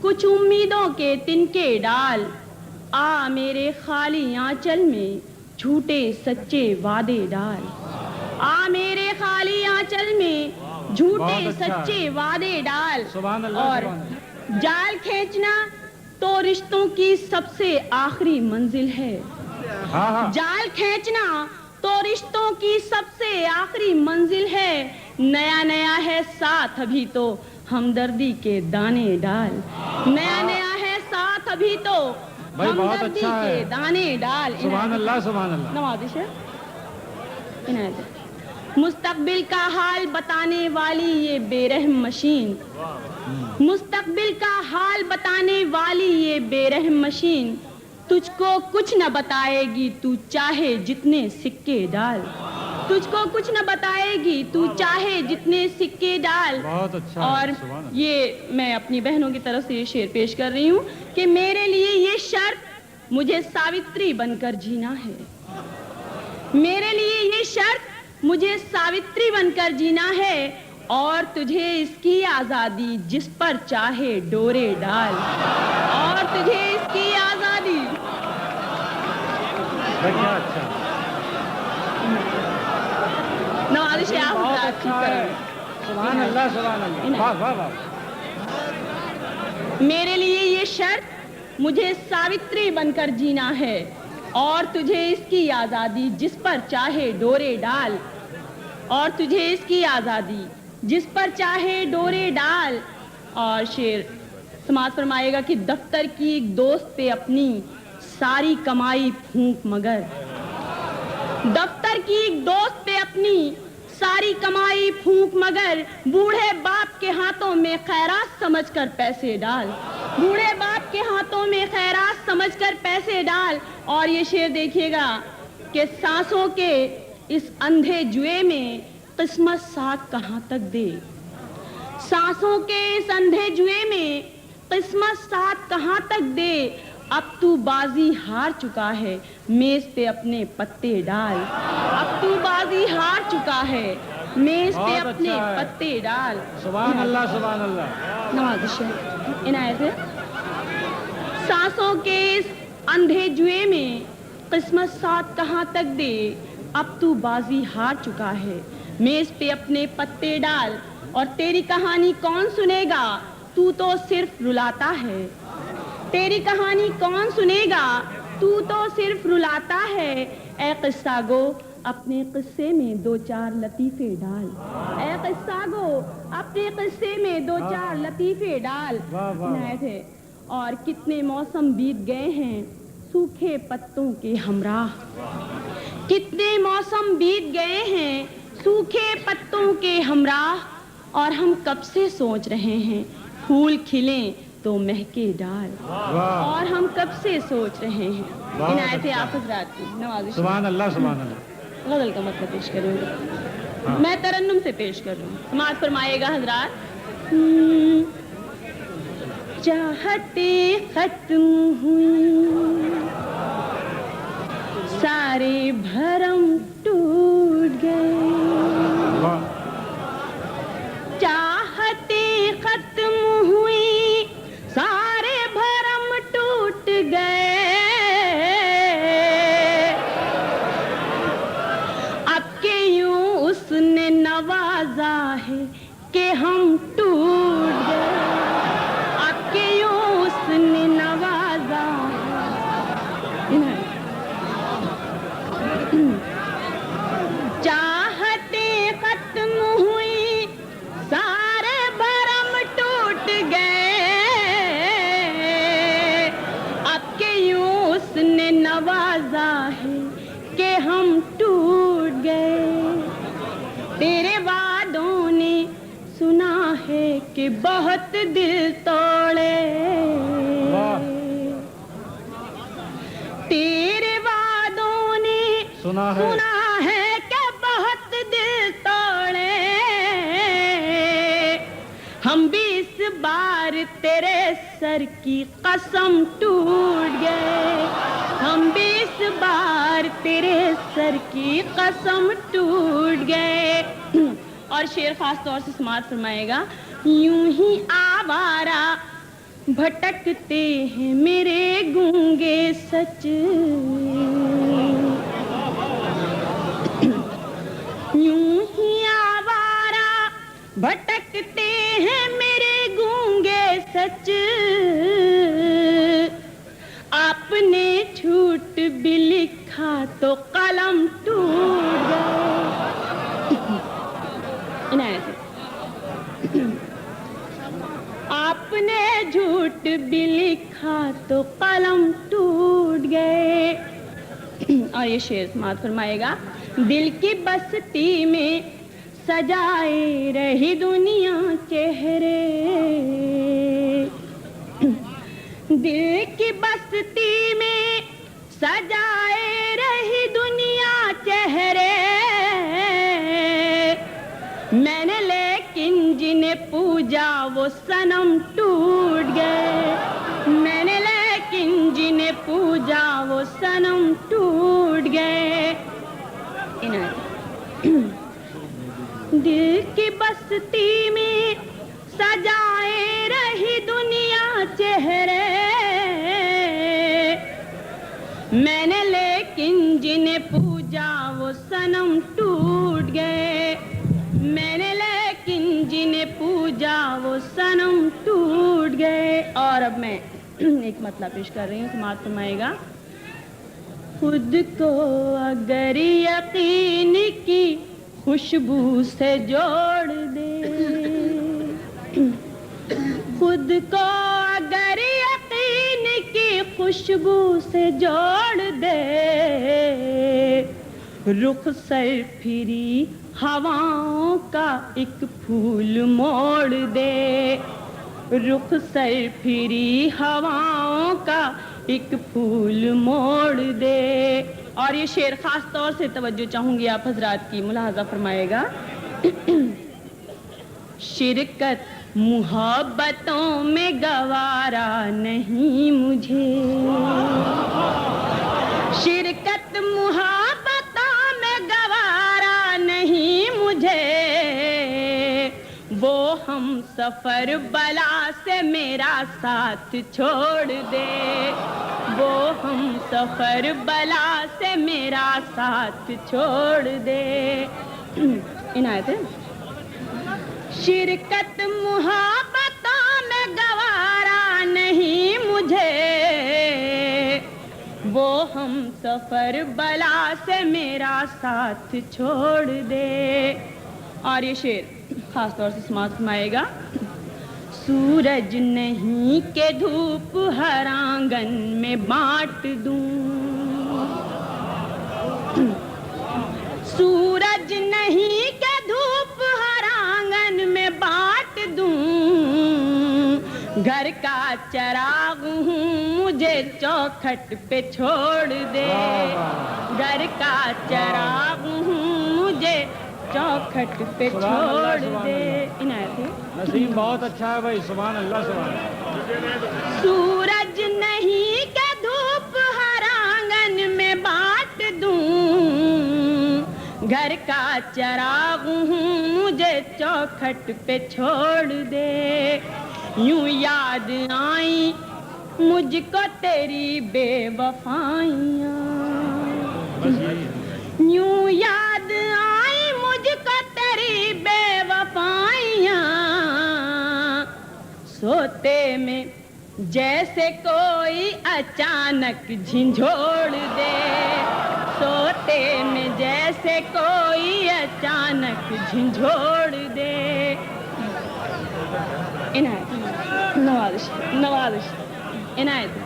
کچھ امیدوں کے تنکے ڈال، آ میرے خالی آنچل میں جھوٹے سچے وعدے ڈال، آ میرے خالی آنچل میں جھوٹے سچے وعدے ڈال، اور جال کھینچنا تو رشتوں کی سب سے آخری منزل ہے، جال کھینچنا تو رشتوں کی سب سے آخری منزل ہے، نیا نیا ہے ساتھ ابھی تو ہمدردی کے دانے ڈال، نیا نیا ہے ساتھ ابھی تو ہمدردی کے دانے ڈال۔ سبحان اللہ سبحان اللہ۔ نوازش ہے عنایت ہے۔ مستقبل کا حال بتانے والی یہ بے رحم مشین، مستقبل کا حال بتانے والی یہ بے رحم مشین، تجھ کو کچھ نہ بتائے گی تو چاہے جتنے سکے ڈال، تجھ کو کچھ نہ بتائے گی تو چاہے جتنے سکے ڈال۔ بہت اچھا۔ اور یہ میں اپنی بہنوں کی طرف سے یہ شعر پیش کر رہی ہوں کہ میرے لیے یہ شرط مجھے ساوتری بن کر جینا ہے، میرے لیے یہ شرط مجھے ساوتری بن کر جینا ہے، اور تجھے اس کی آزادی جس پر چاہے ڈورے ڈال، اور تجھے اس کی آزادی۔ اچھا نوازش ہے آپ سبحان اللہ سبحان اللہ، واہ واہ واہ۔ میرے لیے یہ شرط مجھے ساوتری بن کر جینا ہے، اور تجھے اس کی آزادی جس پر چاہے ڈورے ڈال، اور تجھے اس کی آزادی جس پر چاہے ڈورے ڈال۔ اور شعر سماعت فرمائے گا کہ دفتر کی ایک دوست پہ اپنی ساری کمائی پھونک مگر، دفتر کی ایک دوست پہ اپنی ساری کمائی پھونک مگر، بوڑھے باپ کے ہاتھوں میں خیرات سمجھ کر پیسے ڈال، بوڑھے باپ کے ہاتھوں میں خیرات سمجھ کر پیسے ڈال۔ اور یہ شعر دیکھیے گا کہ سانسوں کے اس اندھے جوئے میں قسمت ساتھ کہاں تک دے، سانسوں کے اس اندھے جوئے میں قسمت ساتھ کہاں تک دے، اب تو بازی ہار چکا ہے میز پہ اپنے پتے ڈال، اب تو بازی ہار چکا ہے میز پہ اپنے پتے ڈال۔ سبحان اللہ سبحان اللہ۔ نوازش ہے عنایت ہے۔ سانسوں کے اس اندھے جوئے میں قسمت ساتھ کہاں تک دے، اب تو بازی ہار چکا ہے میز پہ اپنے پتے ڈال، اور تیری کہانی کون سنے گا، تو تو صرف رلاتا ہے۔ تیری کہانی کون سنے گا، تو تو صرف رلاتا ہے۔ اے قصہ گو اپنے قصے میں دو چار لطیفے ڈال، اے قصہ گو اپنے قصے میں دو چار لطیفے ڈال۔ عنایت ہے۔ اور کتنے موسم بیت گئے ہیں سوکھے پتوں کے ہمراہ، کتنے موسم بیت گئے ہیں سوکھے پتوں کے ہمراہ، اور ہم کب سے سوچ رہے ہیں پھول کھلیں تو مہکے ڈال، اور ہم کب سے سوچ رہے ہیں۔ عنایت ہے آپ حضرات کی نوازش۔ سبحان اللہ سبحان اللہ۔ غزل کا مطلب پیش کروں گا، میں ترنم سے پیش کر رہا ہوں، سماعت فرمائے گا حضرات۔ چاہتے ختم ہوئی سارے بھرم ٹوٹ گئے، چاہتے ختم ہوئی سارے بھرم ٹوٹ گئے، اب کہ یوں اس نے نوازا ہے کہ ہم ٹوٹ گئے، اب کہ یوں اس نے نوازا ہے۔ چاہتے ختم ہوئی سارے بھرم ٹوٹ گئے، اب کہ یوں اس نے نوازا ہے کہ ہم ٹوٹ گئے۔ تیرے وعدوں نے سنا ہے کہ بہت دل توڑے، تیرے وعدوں نے سنا ہے کہ بہت دل توڑے، ہم بھی اس بار تیرے سر کی قسم ٹوٹ گئے، ہم بھی اس بار تیرے سر کی قسم ٹوٹ گئے۔ اور شعر خاص طور سے سماعت فرمائے گا۔ یوں ہی آوارہ بھٹکتے ہیں میرے گونگے سچ، یوں ہی آوارہ بھٹکتے ہیں میرے گونگے سچ، آپ نے جھوٹ بھی لکھا تو قلم ٹوٹ گئے۔ آپ نے جھوٹ بھی لکھا تو قلم ٹوٹ گئے۔ اور یہ شعر سماعت فرمائے گا۔ دل کی بستی میں سجائے رہی دنیا چہرے، دل کی بستی میں سجائے رہی دنیا چہرے، میں نے لیکن جنہیں پوجا وہ صنم ٹوٹ گئے، میں نے لیکن جنہیں پوجا وہ صنم ٹوٹ گئے۔ دل کی بستی میں سجائے رہی دنیا چہرے، میں نے لیکن جنہیں پوجا وہ صنم ٹوٹ گئے، میں نے لیکن جنہیں پوجا وہ صنم ٹوٹ گئے۔ اور اب میں ایک مطلب پیش کر رہی ہوں، سماعت فرمائے گا۔ خود کو اگر یقین کی خوشبو سے جوڑ دے، خود کو اگر یقین کی خوشبو سے جوڑ دے، رخ سر پھری ہواؤں کا ایک پھول موڑ دے، رخ سر پھری ہواؤں کا ایک پھول موڑ دے۔ اور یہ شعر خاص طور سے توجہ چاہوں گی آپ حضرات کی، ملاحظہ فرمائے گا۔ شرکت محبتوں میں گوارا نہیں مجھے، شرکت محبتوں میں گوارا نہیں مجھے، وہ ہم سفر بلا سے میرا ساتھ چھوڑ دے، وہ ہم سفر بلا سے میرا ساتھ چھوڑ دے۔ عنایت ہے۔ شرکت محبتوں میں گوارا نہیں مجھے، وہ ہم سفر بلا سے میرا ساتھ چھوڑ دے. اور یہ شعر خاص طور سے سماعت فرمائے گا. سورج نہیں کہ دھوپ ہر آنگن میں بانٹ دوں، سورج نہیں کہ دھوپ ہر آنگن میں بانٹ دوں، گھر کا چراغ ہوں مجھے چوکھٹ پہ چھوڑ دے، گھر کا چراغ ہوں مجھے چوکھٹ پہ چھوڑ دے. عنایت ہے نسیم بہت اچھا ہے بھائی، سبحان اللہ سبحان اللہ. سورج نہیں کہ دھوپ ہر آنگن میں بانٹ دوں، گھر کا چراغ ہوں مجھے چوکھٹ پہ چھوڑ دے. یوں یاد آئی مجھ کو تیری بے وفائیاں، یوں یاد آئی مجھ کو تیری بے وفائیاں، سوتے میں جیسے کوئی اچانک جھنجھوڑ دے، سوتے میں جیسے کوئی اچانک جھنجھوڑ دے. عنایت نوازش نوازش عنایت.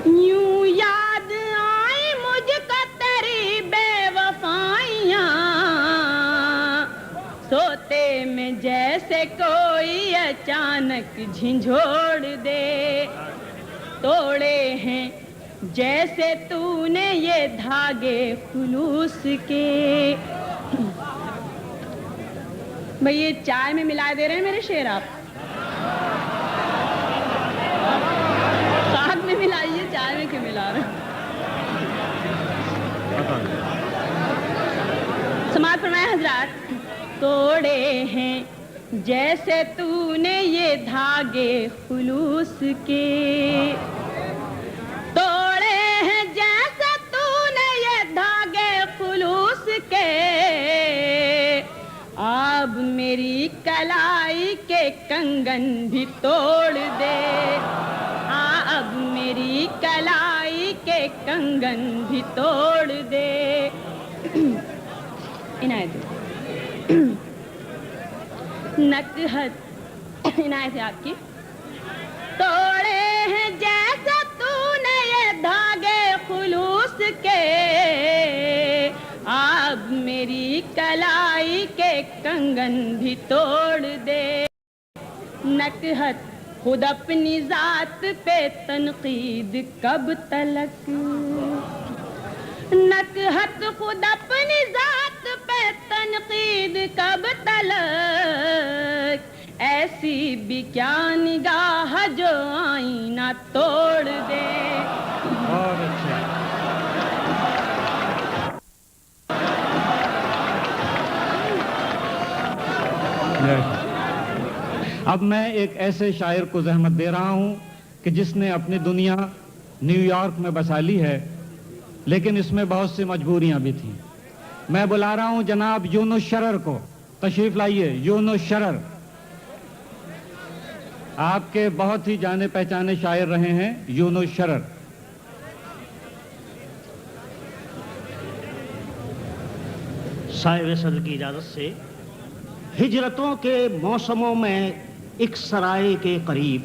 یوں یاد آئی مجھ کو تیری بے وفائیاں، سوتے میں جیسے کوئی اچانک جھنجھوڑ دے. توڑے ہیں جیسے تو نے یہ دھاگے خلوص کے. بھئی یہ چائے میں ملا دے رہے ہیں میرے شعر آپ؟ خاک میں ملائیے، چائے میں کیوں ملا رہے ہیں؟ سماعت فرمائے حضرات. توڑے ہیں جیسے تو نے یہ دھاگے خلوص کے، توڑے ہیں جیسے تو نے یہ دھاگے خلوص کے، اب میری کلائی کے کنگن بھی توڑ دے، اب میری کلائی کے کنگن بھی توڑ دے. عنایت نکہت عنایت ہے آپ کی. توڑے ہیں جیسا تو نے یہ دھاگے خلوص کے، اب میری کلائی کے کنگن بھی توڑ دے. نکہت خود اپنی ذات پہ تنقید کب تلک، نکہت خود اپنی ذات پہ تنقید کب تلک، ایسی بھی کیا نگاہ جو آئینہ توڑ دے. بہت اچھا. اب میں ایک ایسے شاعر کو زحمت دے رہا ہوں کہ جس نے اپنی دنیا نیو یارک میں بسا لی ہے، لیکن اس میں بہت سی مجبوریاں بھی تھیں. میں بلا رہا ہوں جناب یونس شرر کو. تشریف لائیے. یونس شرر آپ کے بہت ہی جانے پہچانے شاعر رہے ہیں. یونس شرر. صاحب صدر کی اجازت سے، ہجرتوں کے موسموں میں ایک سرائے کے قریب،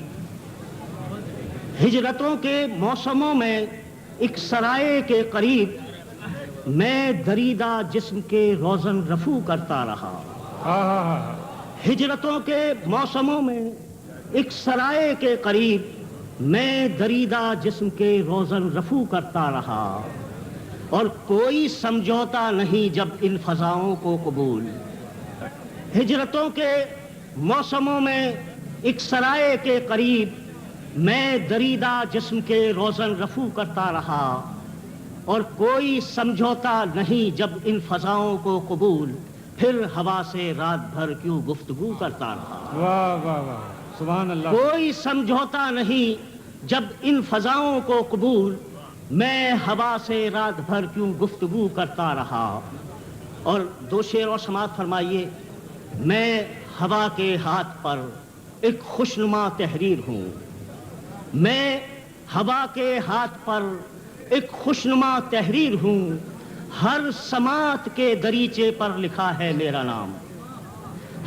ہجرتوں کے موسموں میں ایک سرائے کے قریب، میں دریدہ جسم کے روزن رفو کرتا رہا. ہجرتوں کے موسموں میں ایک سرائے کے قریب، میں دریدہ جسم کے روزن رفو کرتا رہا، اور کوئی سمجھوتا نہیں جب ان فضاؤں کو قبول. ہجرتوں کے موسموں میں ایک سرائے کے قریب، میں دریدہ جسم کے روزن رفو کرتا رہا، اور کوئی سمجھوتا نہیں جب ان فضاؤں کو قبول. پھر ہوا سے رات بھر کیوں گفتگو کرتا رہا. واہ واہ واہ سبحان اللہ. کوئی سمجھوتا نہیں جب ان فضاؤں کو قبول، میں ہوا سے رات بھر کیوں گفتگو کرتا رہا. اور دو شعر اور سماعت فرمائیے. میں ہوا کے ہاتھ پر ایک خوشنما تحریر ہوں، میں ہوا کے ہاتھ پر ایک خوشنما تحریر ہوں، ہر سماعت کے دریچے پر لکھا ہے میرا نام،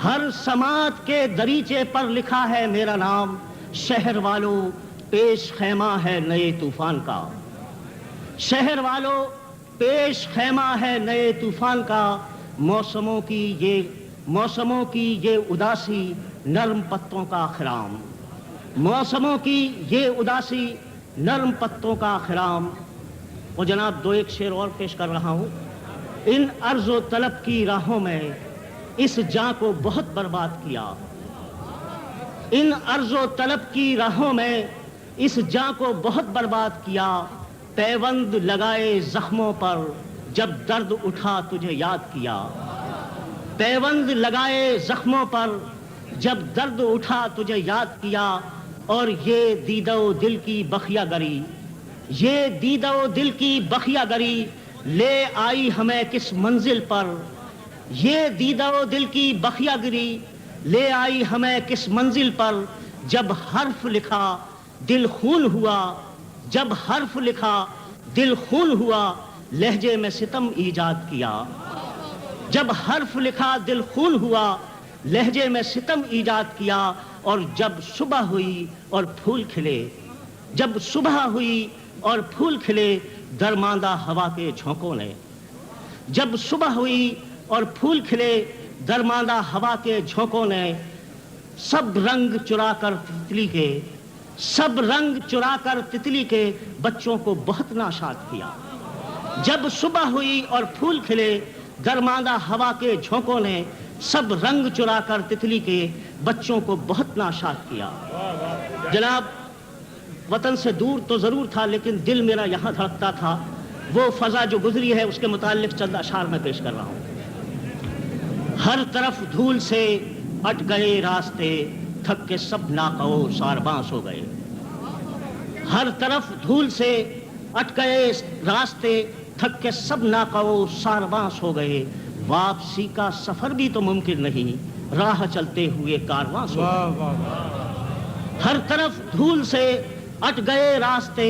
ہر سماعت کے دریچے پر لکھا ہے میرا نام، شہر والوں پیش خیمہ ہے نئے طوفان کا، شہر والوں پیش خیمہ ہے نئے طوفان کا، موسموں کی یہ اداسی نرم پتوں کا خرام، موسموں کی یہ اداسی نرم پتوں کا خرام۔ اور جناب دو ایک شعر اور پیش کر رہا ہوں۔ ان عرض و طلب کی راہوں میں اس جاں کو بہت برباد کیا، ان عرض و طلب کی راہوں میں اس جاں کو بہت برباد کیا، پیوند لگائے زخموں پر جب درد اٹھا تجھے یاد کیا، پیوند لگائے زخموں پر جب درد اٹھا تجھے یاد کیا، اور یہ دیدہ و دل کی بخیہ گری، یہ دیدہ و دل کی بخیہ گری لے آئی ہمیں کس منزل پر، یہ دیدہ و دل کی بخیہ گری لے آئی ہمیں کس منزل پر، جب حرف لکھا دل خون ہوا، جب حرف لکھا دل خون ہوا، لہجے میں ستم ایجاد کیا، جب حرف لکھا دل خون ہوا، لہجے میں ستم ایجاد کیا، اور جب صبح ہوئی اور پھول کھلے، جب صبح ہوئی اور پھول کھلے درماندہ ہوا کے جھونکوں نے، جب صبح ہوئی اور پھول کھلے درماندہ ہوا کے جھونکوں نے، سب رنگ چرا کر تتلی کے، سب رنگ چرا کر تتلی کے بچوں کو بہت ناشاد کیا، جب صبح ہوئی اور پھول کھلے درماندہ ہوا کے جھونکوں نے، سب رنگ چرا کر تتلی کے بچوں کو بہت ناشاد کیا۔ جناب وطن سے دور تو ضرور تھا لیکن دل میرا یہاں دھڑکتا تھا، وہ فضا جو گزری ہے اس کے متعلق چند اشعار میں پیش کر رہا ہوں۔ ہر طرف دھول سے اٹ گئے راستے، تھک کے سب ناقو سارباں سو گئے، ہر طرف دھول سے اٹ گئے راستے، تھک کے سب ناقو سارباں سو گئے، واپسی کا سفر بھی تو ممکن نہیں، راہ چلتے ہوئے کارواں سو گئے، ہر طرف دھول سے اٹ گئے راستے،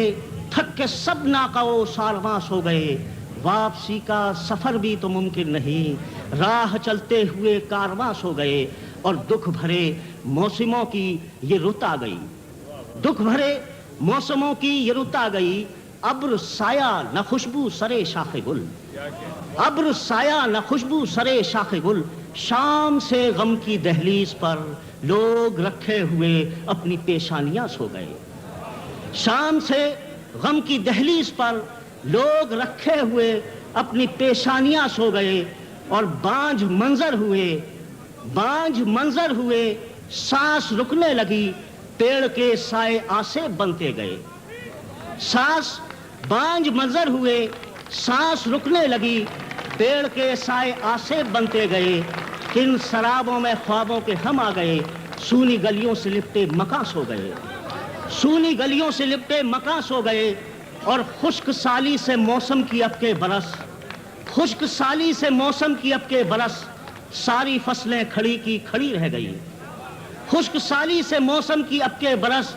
تھک کے سب ناقو سارواں سو گئے، واپسی کا سفر بھی تو ممکن نہیں، راہ چلتے ہوئے کارواں سو گئے، اور دکھ بھرے موسموں کی یہ رت آ گئی، دکھ بھرے موسموں کی یہ رت آ گئی، ابر سایہ نہ خوشبو سرے شاخ گل، ابر سایہ نہ خوشبو سرے شاخ گل، شام سے غم کی دہلیز پر لوگ رکھے ہوئے اپنی پیشانیاں سو گئے، شام سے غم کی دہلیز پر لوگ رکھے ہوئے اپنی پیشانیاں سو گئے، اور بانجھ منظر ہوئے سانس رکنے لگی، پیڑ کے سائے آسے بنتے گئے، سانس بانجھ منظر ہوئے سانس رکنے لگی، پیڑ کے سائے آسے بنتے گئے، کن سرابوں میں خوابوں کے ہم آ گئے، سونی گلیوں سے لپٹے مکاں سو گئے، سونی گلیوں سے لپٹے مکاں سو گئے، اور خشک سالی سے موسم کی اب کے برس، خشک سالی سے موسم کی اب کے برس، ساری فصلیں کھڑی کی کھڑی رہ گئی، خشک سالی سے موسم کی اب کے برس،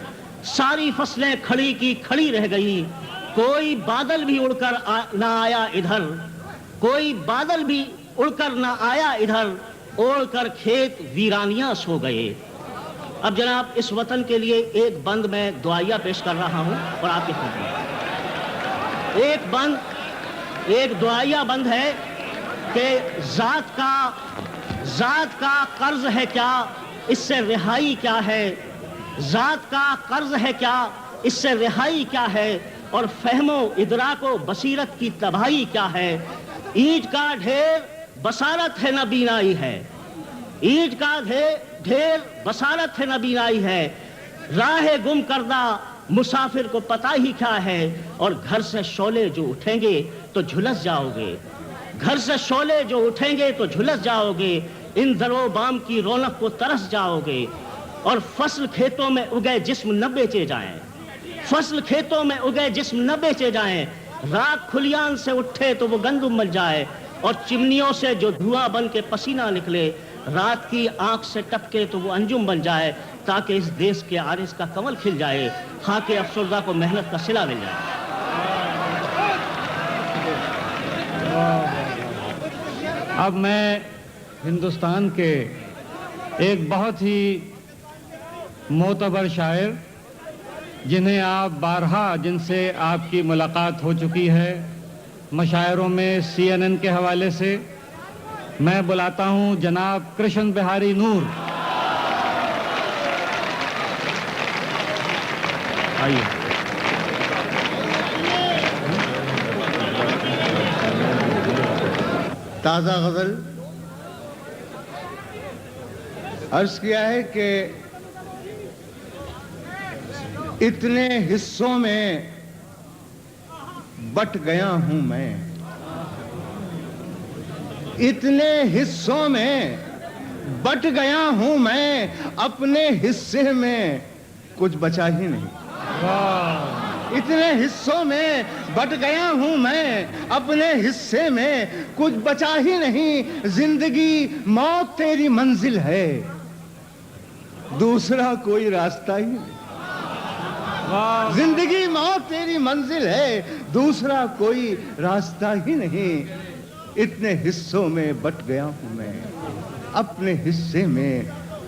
ساری فصلیں کھڑی کی کھڑی رہ گئی، کوئی بادل بھی اڑ کر نہ آیا ادھر، کوئی بادل بھی اڑ کر نہ آیا ادھر، اوڑھ کر کھیت ویرانیاں سو گئے۔ اب جناب اس وطن کے لیے ایک بند میں دعائیہ پیش کر رہا ہوں اور آپ کے سامنے ایک دعائیہ بند ہے کہ ذات کا قرض ہے کیا، اس سے رہائی کیا ہے، ذات کا قرض ہے کیا، اس سے رہائی کیا ہے، اور فہم و ادراک و بصیرت کی تباہی کیا ہے، اینٹ کا ڈھیر بصارت ہے نہ بینائی ہے، اینٹ کا ڈھیر بصارت ہے نہ بینائی ہے، راہ گم کردہ مسافر کو پتہ ہی کیا ہے، اور گھر سے شعلے جو اٹھیں گے تو جھلس جاؤ گے، گھر سے شعلے جو اٹھیں گے تو جھلس جاؤ گے، ان در و بام کی رونق کو ترس جاؤ گے، اور فصل کھیتوں میں اگے جسم نہ بیچے جائیں، فصل کھیتوں میں اگے جسم نہ بیچے جائیں، راکھ کھلیان سے اٹھے تو وہ گندم مل جائے، اور چمنیوں سے جو دھواں بن کے پسینہ نکلے رات کی آنکھ سے ٹپکے تو وہ انجم بن جائے، تاکہ اس دیس کے عارض کا کمل کھل جائے، خاک افسردہ کو محنت کا صلہ مل جائے۔ اب میں ہندوستان کے ایک بہت ہی معتبر شاعر، جنہیں آپ بارہا جن سے آپ کی ملاقات ہو چکی ہے مشاعروں میں CNN کے حوالے سے، میں بلاتا ہوں جناب کرشن بہاری نور۔ آئیے۔ تازہ غزل عرض کیا ہے کہ اتنے حصوں میں بٹ گیا ہوں میں، اتنے حصوں میں بٹ گیا ہوں میں، اپنے حصے میں کچھ بچا ہی نہیں۔ اتنے حصوں میں بٹ گیا ہوں میں، اپنے حصے میں کچھ بچا ہی نہیں۔ زندگی موت تیری منزل ہے، دوسرا کوئی راستہ ہی نہیں۔ زندگی موت تیری منزل ہے، دوسرا کوئی راستہ ہی نہیں۔ اتنے حصوں میں بٹ گیا ہوں میں، اپنے حصے میں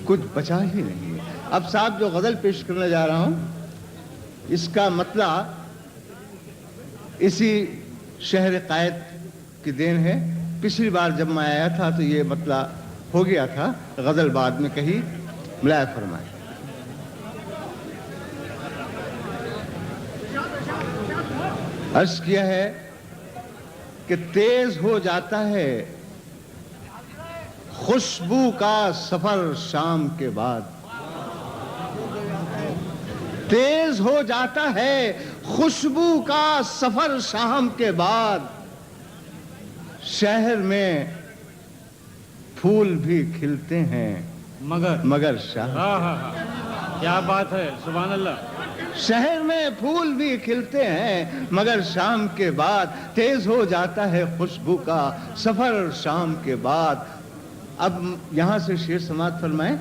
کچھ بچا ہی نہیں۔ اب صاحب جو غزل پیش کرنے جا رہا ہوں، اس کا مطلع اسی شہر قائد کی دین ہے۔ پچھلی بار جب میں آیا تھا تو یہ مطلع ہو گیا تھا، غزل بعد میں کہی، ملائے فرمائے۔ عرض کیا ہے کہ تیز ہو جاتا ہے خوشبو کا سفر شام کے بعد، تیز ہو جاتا ہے خوشبو کا سفر شام کے بعد، شہر میں پھول بھی کھلتے ہیں مگر شام، کیا بات ہے، سبحان اللہ۔ شہر میں پھول بھی کھلتے ہیں مگر شام کے بعد، تیز ہو جاتا ہے خوشبو کا سفر شام کے بعد۔ اب یہاں سے شعر سماعت فرمائیں۔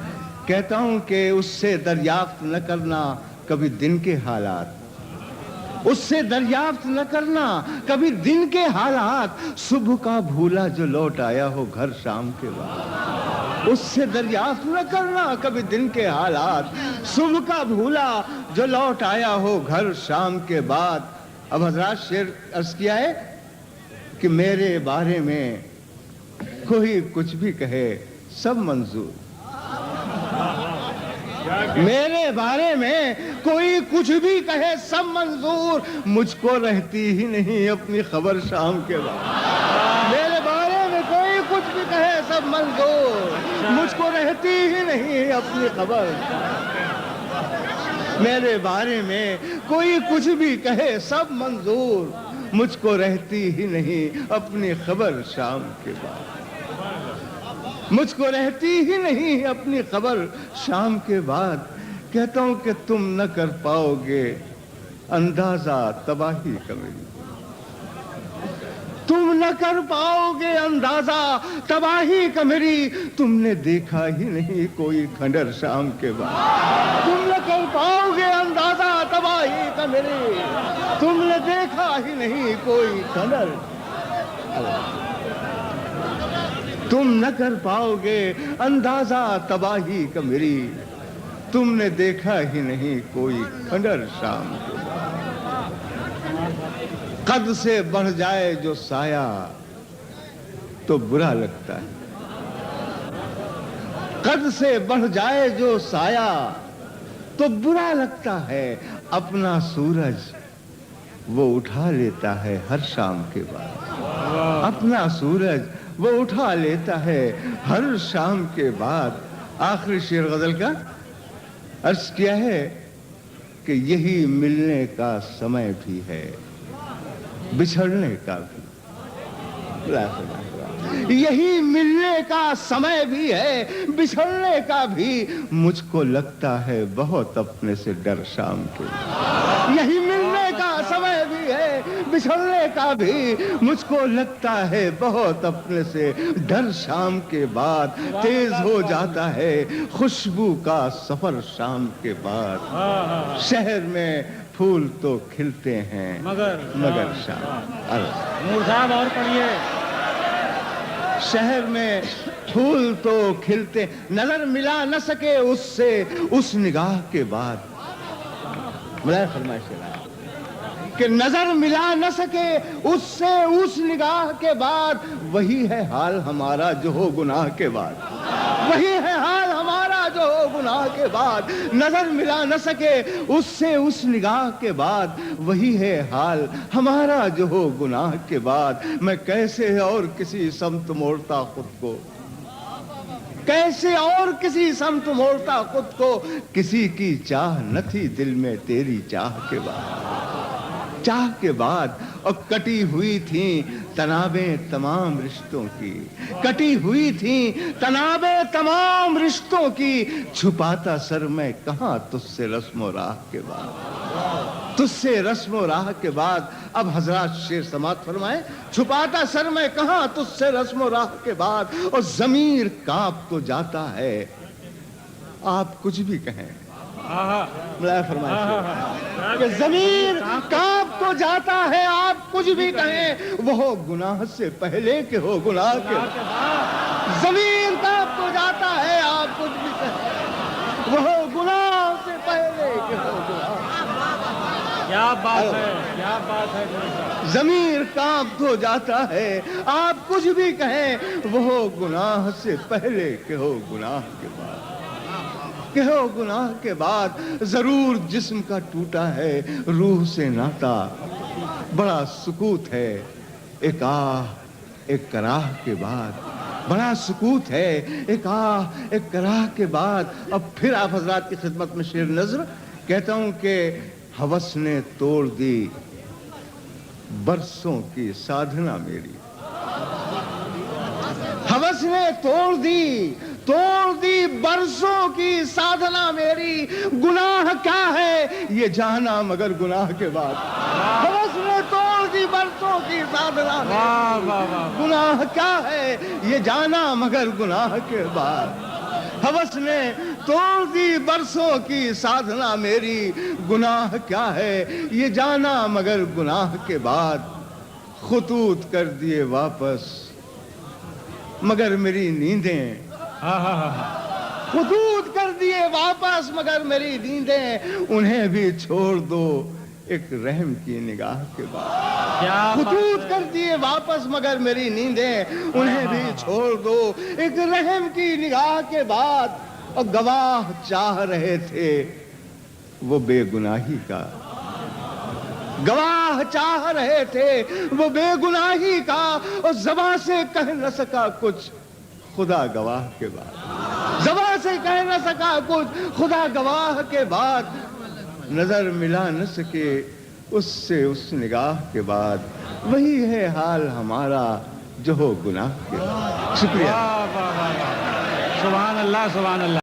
کہتا ہوں کہ اس سے دریافت نہ کرنا کبھی دن کے حالات، اس سے دریافت نہ کرنا کبھی دن کے حالات، صبح کا بھولا جو لوٹ آیا ہو گھر شام کے بعد، اس سے دریافت نہ کرنا کبھی دن کے حالات، صبح کا بھولا جو لوٹ آیا ہو گھر شام کے بعد۔ اب حضرات شعر عرض کیا ہے کہ میرے بارے میں کوئی کچھ بھی کہے سب منظور، میرے بارے میں کوئی کچھ بھی کہے سب منظور، مجھ کو رہتی ہی نہیں اپنی خبر شام کے بعد۔ میرے بارے میں کوئی کچھ بھی کہے سب منظور، مجھ کو رہتی ہی نہیں اپنی خبر۔ میرے بارے میں کوئی کچھ بھی کہے سب منظور، مجھ کو رہتی ہی نہیں اپنی خبر شام کے بعد، مجھ کو رہتی ہی نہیں اپنی خبر شام کے بعد۔ کہتا ہوں کہ تم نہ کر پاؤ گے اندازہ تباہی کا میری، تم نہ کر پاؤ گے اندازہ تباہی کا میری، تم نے دیکھا ہی نہیں کوئی کھنڈر شام کے بعد، تم نہ کر پاؤ گے اندازہ تباہی کا میری، تم نے دیکھا ہی نہیں کوئی کھنڈر، تم نہ کر پاؤ گے اندازہ تباہی کا میری، تم نے دیکھا ہی نہیں کوئی کھنڈر شام کے بعد۔ قد سے بڑھ جائے جو سایہ تو برا لگتا ہے، قد سے بڑھ جائے جو سایہ تو برا لگتا ہے، اپنا سورج وہ اٹھا لیتا ہے ہر شام کے بعد، اپنا سورج وہ اٹھا لیتا ہے ہر شام کے بعد۔ آخری شعر غزل کا عرض کیا ہے کہ یہی ملنے کا سمے بھی ہے، بچھڑنے کا بھی، یہی ملنے کا سمے بھی ہے، بچھڑنے کا بھی، مجھ کو لگتا ہے بہت اپنے سے ڈر شام کے، یہی ملنے کا سمے بھی ہے، بچھڑنے کا بھی مجھ کو لگتا ہے بہت اپنے سے ڈر، شام کے بعد تیز ہو جاتا ہے خوشبو کا سفر شام کے بعد، شہر میں پھول تو کھلتے ہیں مگر شام۔ نور صاحب اور پڑھیے۔ شہر میں پھول تو کھلتے، نظر ملا نہ سکے اس سے اس نگاہ کے بعد، ملائے فرمائش کہ نظر ملا نہ سکے اس سے اس نگاہ کے بعد، وہی ہے حال ہمارا جو ہو گناہ کے بعد، وہی ہے حال ہمارا جو ہو گناہ کے بعد، نظر ملا نہ سکے اس سے اس نگاہ کے بعد، وہی ہے حال ہمارا جو ہو گناہ کے بعد۔ میں کیسے اور کسی سمت موڑتا خود کو، کیسے اور کسی سمت موڑتا خود کو، کسی کی چاہ نہ تھی دل میں تیری چاہ کے بعد، چاہ کے بعد۔ اور کٹی ہوئی تھیں تنابیں تمام رشتوں کی، کٹی ہوئی تھیں تنابیں تمام رشتوں کی، چھپاتا سر میں کہاں تجھ سے رسم و راہ کے بعد، تجھ سے رسم و راہ کے بعد۔ اب حضرات شعر سماعت فرمائیں۔ چھپاتا سر میں کہاں تجھ سے رسم و راہ کے بعد، اور ضمیر کانپ تو جاتا ہے آپ کچھ بھی کہیں، ملائے فرمائے کہ ضمیر کانپ تو جاتا ہے آپ کچھ بھی کہیں، وہ ہو گناہ سے پہلے کہ ہو گناہ کے بعد، ضمیر کانپ تو جاتا ہے آپ کچھ بھی کہیں، وہ ہو گناہ سے پہلے کہ ہو گناہ۔ کیا بات ہے، کیا بات ہے۔ ضمیر کانپ تو جاتا ہے آپ کچھ بھی کہیں، وہ ہو گناہ سے پہلے کہ ہو گناہ کے بعد، کہ ہو گناہ کے بعد۔ ضرور جسم کا ٹوٹا ہے روح سے ناتا، بڑا سکوت ہے ایک آہ ایک کراہ کے بعد، بڑا سکوت ہے ایک آہ ایک کراہ کے بعد۔ اب پھر آپ حضرات کی خدمت میں شعر نظر کہتا ہوں کہ ہوس نے توڑ دی برسوں کی سادھنا میری، ہوس نے توڑ دی برسوں کی سادھنا میری، گناہ کیا ہے یہ جانا مگر گناہ کے بعد، ہوس نے توڑ دی برسوں کی سادھنا میری، گناہ کیا ہے یہ جانا مگر گناہ کے بعد، ہوس نے توڑ دی برسوں کی سادھنا میری، گناہ کیا ہے یہ جانا مگر گناہ کے بعد، خطوط کر دیے واپس مگر میری نیندیں، خطوط کر دیے واپس مگر میری نیندیں، انہیں بھی چھوڑ دو ایک رحم کی نگاہ کے بعد، خطوط کر دیے واپس مگر میری نیندیں، انہیں بھی چھوڑ دو ایک رحم کی نگاہ کے بعد۔ اور گواہ چاہ رہے تھے وہ بے گناہی کا، گواہ چاہ رہے تھے وہ بے گناہی کا، اور زباں سے کہہ نہ سکا کچھ خدا گواہ کے بعد، زباں سے کہہ نہ سکا کچھ خدا گواہ کے بعد، نظر ملا نہ سکے اس سے اس نگاہ کے بعد، وہی ہے حال ہمارا جو ہو گناہ کے بعد۔ شکریہ۔ سبحان اللہ، سبحان اللہ۔